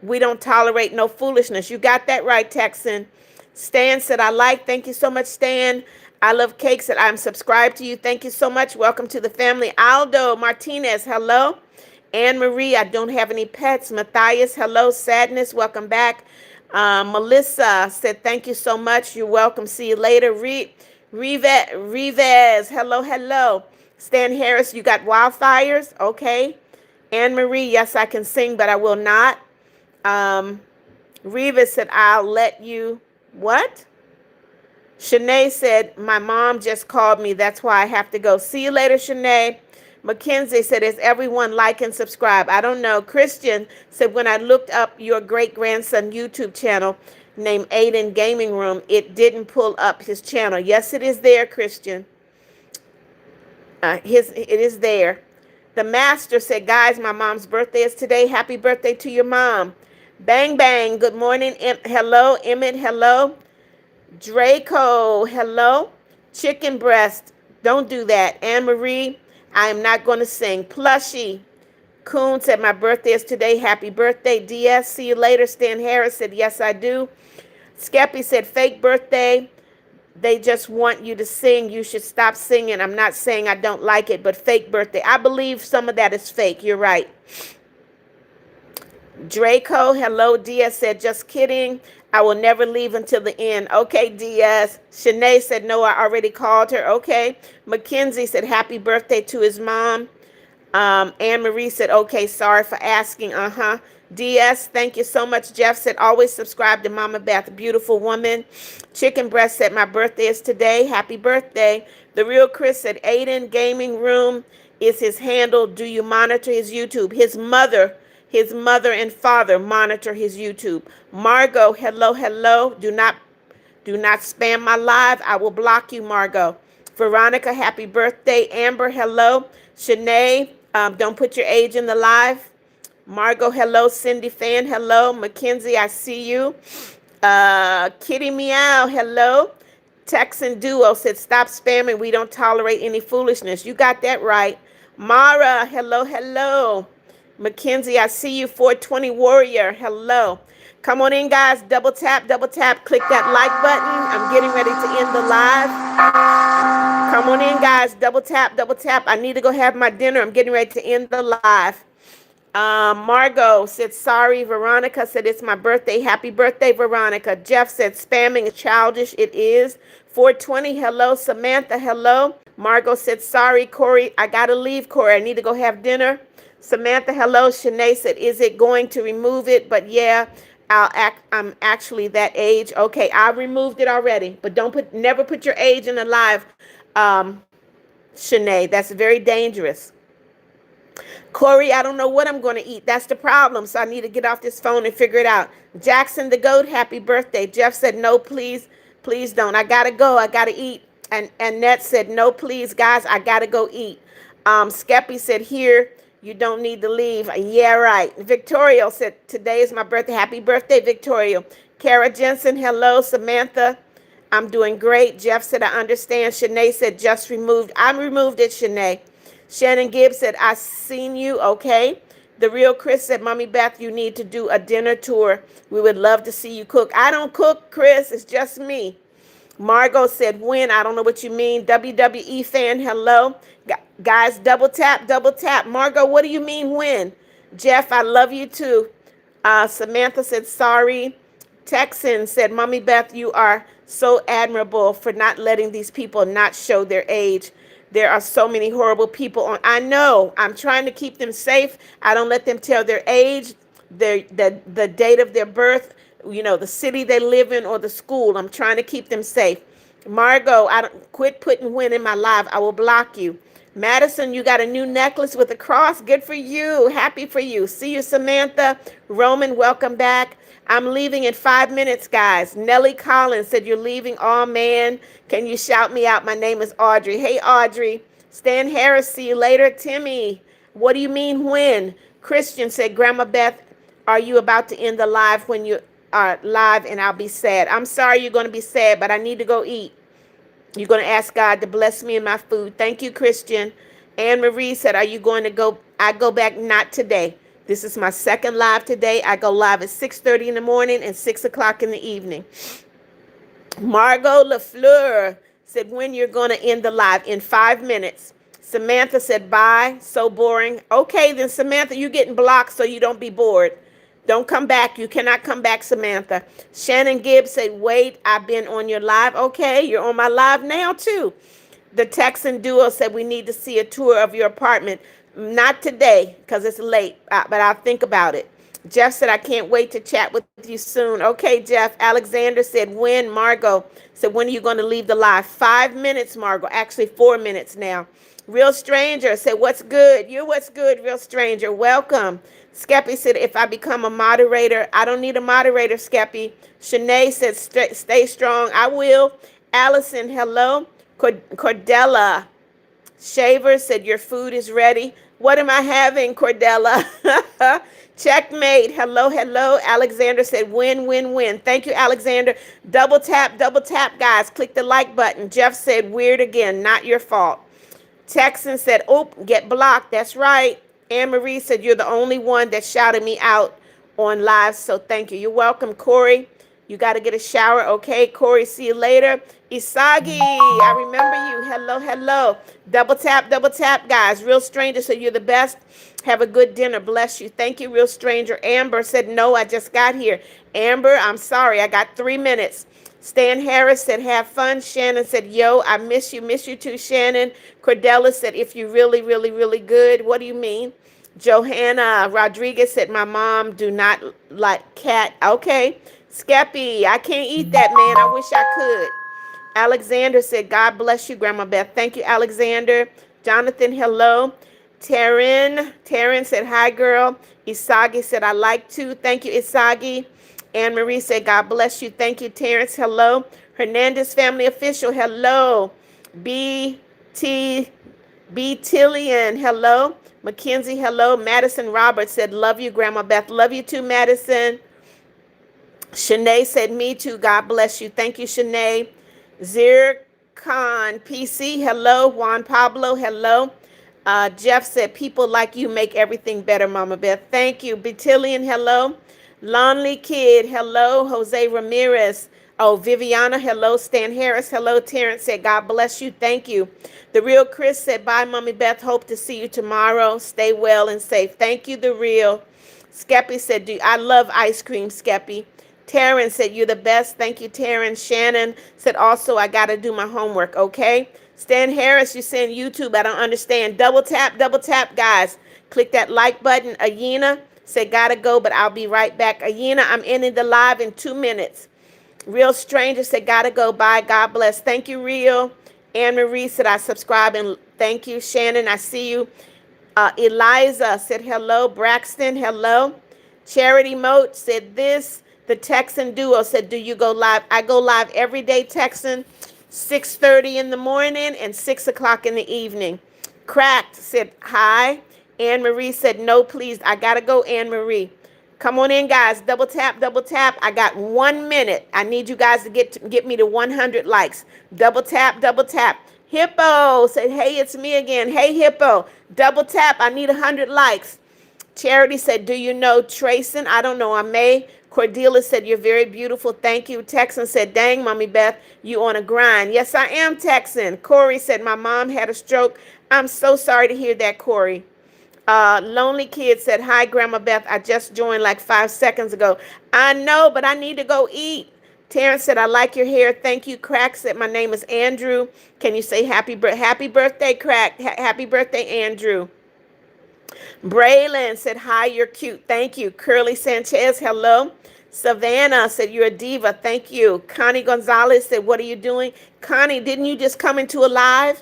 we don't tolerate no foolishness. You got that right, Texan. Stan said, thank you so much, Stan. I love cake said, I'm subscribed to you. Thank you so much. Welcome to the family. Aldo Martinez, hello. Anne Marie, I don't have any pets. Matthias, hello. Sadness, welcome back. Melissa said, thank you so much. You're welcome. See you later. Rivez, hello, hello. Stan Harris, you got wildfires? Okay. Anne Marie, yes, I can sing, but I will not. Reva said, I'll let you. What? Shanae said, my mom just called me. That's why I have to go. See you later, Shanae. Mackenzie said, is everyone like and subscribe? I don't know. Christian said, when I looked up your great-grandson YouTube channel named Aiden Gaming Room, it didn't pull up his channel. Yes, it is there, Christian. It is there. The master said, guys, my mom's birthday is today. Happy birthday to your mom. Bang, bang. Good morning. Hello. Emmett, hello. Draco, hello. Chicken breast. Don't do that. Anne Marie, I am not going to sing. Plushy. Coon said, my birthday is today. Happy birthday. DS, see you later. Stan Harris said, yes, I do. Skeppy said, fake birthday. They just want you to sing. You should stop singing. I'm not saying I don't like it, but fake birthday. I believe some of that is fake. You're right. Draco, hello. Diaz said, just kidding. I will never leave until the end. Okay, Diaz. Shanae said, no, I already called her. Okay. Mackenzie said, happy birthday to his mom. Anne Marie said, okay, sorry for asking. DS, thank you so much. Jeff said, always subscribe to Mama Beth, beautiful woman. Chicken Breast said, my birthday is today. Happy birthday. The Real Chris said, Aiden Gaming Room is his handle. Do you monitor his YouTube? His mother and father monitor his YouTube. Margot, hello, hello. Do not spam my live. I will block you, Margot. Veronica, happy birthday. Amber, hello. Shanae, don't put your age in the live. Margot, hello. Cindy Fan, hello. Mackenzie, I see you. Kitty Meow, hello. Texan Duo said, stop spamming. We don't tolerate any foolishness. You got that right. Mara, hello, hello. Mackenzie, I see you. 420 Warrior, hello. Come on in, guys. Double tap. Click that like button. I'm getting ready to end the live. Come on in, guys. Double tap. I need to go have my dinner. I'm getting ready to end the live. Margot said, sorry. Veronica said, it's my birthday. Happy birthday, Veronica. Jeff said, spamming is childish. It is. 420, hello. Samantha, hello. Margot said, sorry, Corey. I got to leave, Corey. I need to go have dinner. Samantha, hello. Shanae said, is it going to remove it? But yeah, I'm actually that age. Okay, I removed it already. But never put your age in the live, Shanae. That's very dangerous. Corey, I don't know what I'm going to eat. That's the problem. So I need to get off this phone and figure it out. Jackson the Goat, happy birthday. Jeff said, no, please don't. I got to go. I got to eat. And Annette said, no, please, guys, I got to go eat. Skeppy said, here, you don't need to leave. Yeah, right. Victoria said, today is my birthday. Happy birthday, Victoria. Kara Jensen, hello. Samantha, I'm doing great. Jeff said, I understand. Shanae said, just removed. I removed it, Shanae. Shannon Gibbs said, I seen you. Okay. The Real Chris said, Mommy Beth, you need to do a dinner tour. We would love to see you cook. I don't cook, Chris. It's just me. Margot said, when? I don't know what you mean. WWE fan, hello. Guys, double tap. Margot, what do you mean when? Jeff, I love you too. Samantha said, sorry. Texan said, Mommy Beth, you are so admirable for not letting these people not show their age. There are so many horrible people on. I know. I'm trying to keep them safe. I don't let them tell their age, the date of their birth, the city they live in or the school. I'm trying to keep them safe. Margot, I don't quit putting when in my live. I will block you. Madison, you got a new necklace with a cross. Good for you. Happy for you. See you, Samantha. Roman, welcome back. I'm leaving in 5 minutes, guys. Nellie Collins said, you're leaving. Oh, man. Can you shout me out? My name is Audrey. Hey, Audrey. Stan Harris, see you later. Timmy, what do you mean when? Christian said, Grandma Beth, are you about to end the live when you are live and I'll be sad? I'm sorry you're going to be sad, but I need to go eat. You're going to ask God to bless me and my food. Thank you, Christian. Anne Marie said, are you going to go? I go back, not today. This is my second live today. I go live at 6:30 in the morning and 6 o'clock in the evening. Margot LaFleur said, when you're going to end the live? In 5 minutes. Samantha said, bye. So boring. Okay, then, Samantha, you're getting blocked so you don't be bored. Don't come back. You cannot come back, Samantha. Shannon Gibbs said, wait, I've been on your live. Okay, you're on my live now, too. The Texan duo said, we need to see a tour of your apartment. Not today, because it's late, but I'll think about it. Jeff said, I can't wait to chat with you soon. Okay, Jeff. Alexander said, when? Margot said, when are you going to leave the live? 5 minutes, Margot. Actually, 4 minutes now. Real Stranger said, what's good? You what's good, Real Stranger? Welcome. Skeppy said, if I become a moderator, I don't need a moderator, Skeppy. Shanae said, stay strong. I will. Allison, hello. Cordella Shaver said, your food is ready. What am I having, Cordella? Checkmate. Hello, hello. Alexander said, win, win, win. Thank you, Alexander. Double tap, guys. Click the like button. Jeff said, weird again. Not your fault. Texan said, oop, get blocked. That's right. Anne Marie said, you're the only one that shouted me out on live, so thank you. You're welcome, Corey. You got to get a shower. Okay, Corey, see you later. Isagi, I remember you. Hello, hello. Double tap, guys. Real Stranger said, you're the best. Have a good dinner. Bless you. Thank you, Real Stranger. Amber said, no, I just got here. Amber, I'm sorry. I got 3 minutes. Stan Harris said, have fun. Shannon said, yo, I miss you. Miss you too, Shannon. Cordella said, if you're really, really, really good. What do you mean? Johanna Rodriguez said, my mom do not like cat. Okay. Skeppy, I can't eat that, man. I wish I could. Alexander said, God bless you, Grandma Beth. Thank you, Alexander. Jonathan, hello. Taryn said, hi, girl. Isagi said, I like to. Thank you, Isagi. Anne Marie said, God bless you. Thank you, Terrence. Hello. Hernandez Family Official. Hello. B. Tillian. Hello. Mackenzie. Hello. Madison Roberts said, love you, Grandma Beth. Love you too, Madison. Shanae said, me too. God bless you. Thank you, Shanae. Zircon PC. Hello. Juan Pablo. Hello. Jeff said, people like you make everything better, Mama Beth. Thank you. Betillion. Hello. Lonely Kid, hello. Jose Ramirez. Oh, Viviana, hello. Stan Harris, hello. Terrence said, God bless you. Thank you. The Real Chris said, bye, Mommy Beth. Hope to see you tomorrow. Stay well and safe. Thank you, The Real. Skeppy said, I love ice cream, Skeppy. Taryn said, you're the best. Thank you, Taryn. Shannon said, also, I got to do my homework, okay? Stan Harris, you're saying YouTube. I don't understand. Double tap, guys. Click that like button. Ayena said, gotta go, but I'll be right back. Ayena, I'm ending the live in 2 minutes. Real Stranger said, gotta go. Bye. God bless. Thank you, Real. Anne Marie said, I subscribe and thank you. Shannon, I see you. Eliza said, hello. Braxton, hello. Charity Moat said this. The Texan duo said, do you go live? I go live every day, Texan, 6:30 in the morning and 6 o'clock in the evening. Cracked said, hi. Anne Marie said, no, please. I got to go, Anne Marie. Come on in, guys. Double tap. I got 1 minute. I need you guys to get me to 100 likes. Double tap. Hippo said, hey, it's me again. Hey, Hippo. Double tap. I need 100 likes. Charity said, do you know Trayson? I don't know. I may. Cordelia said, you're very beautiful. Thank you. Texan said, dang, Mommy Beth, you on a grind. Yes, I am, Texan. Corey said, my mom had a stroke. I'm so sorry to hear that, Corey. Lonely Kid said, hi, Grandma Beth. I just joined like 5 seconds ago. I know, but I need to go eat. Terrence said, I like your hair. Thank you. Crack said, my name is Andrew. Can you say happy birthday, Crack? Happy birthday, Andrew. Braylon said, hi, you're cute. Thank you. Curly Sanchez, hello. Savannah said, you're a diva. Thank you. Connie Gonzalez said, what are you doing? Connie, didn't you just come into a live?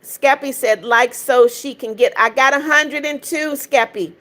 Skeppy said, like so she can get, I got 102, Skeppy.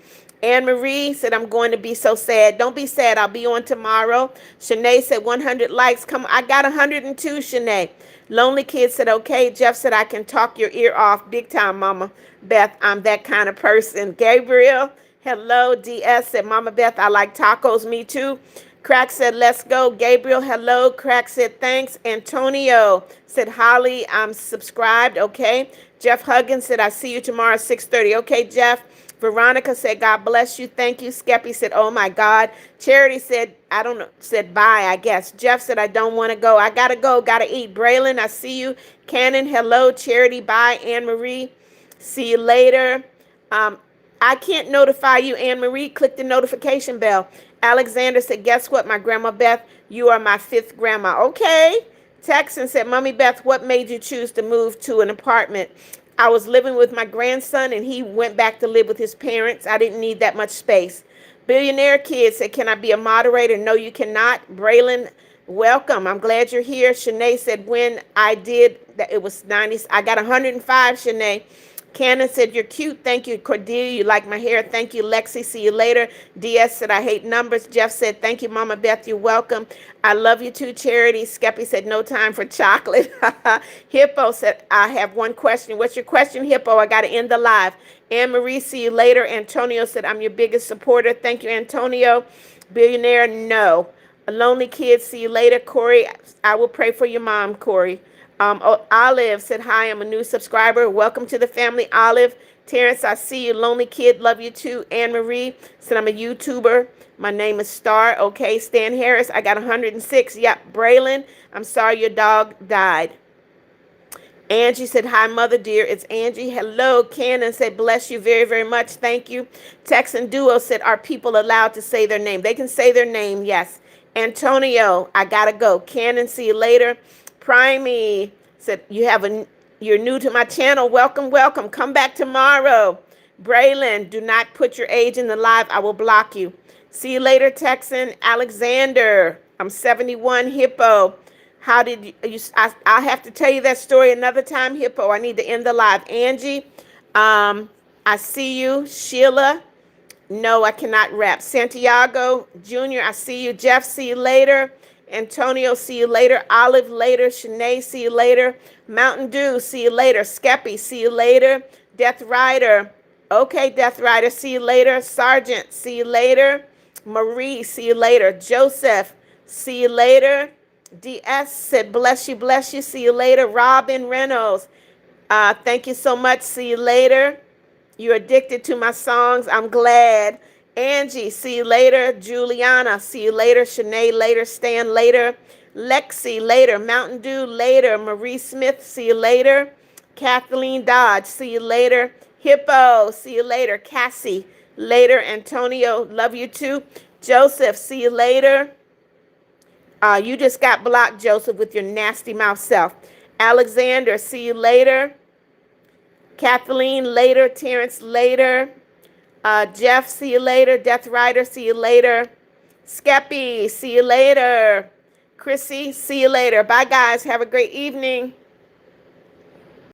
Anne Marie said, I'm going to be so sad. Don't be sad. I'll be on tomorrow. Shanae said, 100 likes. Come, I got 102, Shanae. Lonely Kid said, okay. Jeff said, I can talk your ear off. Big time, Mama Beth. I'm that kind of person. Gabriel, hello. DS said, Mama Beth, I like tacos. Me too. Crack said, let's go. Gabriel, hello. Crack said, thanks. Antonio said, Holly, I'm subscribed. Okay. Jeff Huggins said, I see you tomorrow at 6:30. Okay, Jeff. Veronica said, God bless you. Thank you. Skeppy said, oh my God. Charity said, I don't know, said bye, I guess. Jeff said, I don't want to go. I got to go. Got to eat. Braylon, I see you. Cannon, hello. Charity, bye. Anne Marie, see you later. I can't notify you, Anne Marie. Click the notification bell. Alexander said, guess what, my Grandma Beth? You are my 5th grandma. Okay. Texan said, Mommy Beth, what made you choose to move to an apartment? I was living with my grandson and he went back to live with his parents. I didn't need that much space. Billionaire Kid said, can I be a moderator? No, you cannot. Braylon, welcome. I'm glad you're here. Shanae said, when I did, that it was 90. I got 105, Shanae. Cannon said, you're cute. Thank you. Cordelia, you like my hair. Thank you. Lexi, see you later. DS said, I hate numbers. Jeff said, thank you, Mama Beth. You're welcome. I love you too, Charity. Skeppy said, no time for chocolate. Hippo said, I have one question. What's your question, Hippo? I got to end the live. Anne Marie, see you later. Antonio said, I'm your biggest supporter. Thank you, Antonio. Billionaire, no. A lonely kid, see you later. Corey, I will pray for your mom, Corey. Olive said, hi, I'm a new subscriber. Welcome to the family, Olive. Terrence, I see you. Lonely Kid, love you too. Anne Marie said, I'm a YouTuber. My name is Star. Okay. Stan Harris, I got 106. Yep. Braylon, I'm sorry your dog died. Angie said, hi, Mother dear. It's Angie. Hello. Cannon said, bless you very, very much. Thank you. Texan Duo said, are people allowed to say their name? They can say their name, yes. Antonio, I got to go. Cannon, see you later. Primey said, you're new to my channel. Welcome, welcome. Come back tomorrow. Braylon, do not put your age in the live. I will block you. See you later, Texan. Alexander, I'm 71. Hippo, how did you I'll have to tell you that story another time, Hippo. I need to end the live. Angie, I see you. Sheila, no, I cannot rap. Santiago Jr., I see you. Jeff, see you later. Antonio, see you later. Olive, later. Shanae, see you later. Mountain Dew, see you later. Skeppy, see you later. Death Rider, okay, Death Rider, see you later. Sergeant, see you later. Marie, see you later. Joseph, see you later. DS said, bless you, see you later. Robin Reynolds, thank you so much, see you later. You're addicted to my songs, I'm glad. Angie, see you later. Juliana, see you later. Shanae, later. Stan, later. Lexi, later. Mountain Dew, later. Marie Smith, see you later. Kathleen Dodge, see you later. Hippo, see you later. Cassie, later. Antonio, love you too. Joseph, see you later. You just got blocked, Joseph, with your nasty mouth self. Alexander, see you later. Kathleen, later. Terrence, later. Jeff, see you later. Death Rider, see you later. Skeppy, see you later. Chrissy, see you later. Bye, guys. Have a great evening.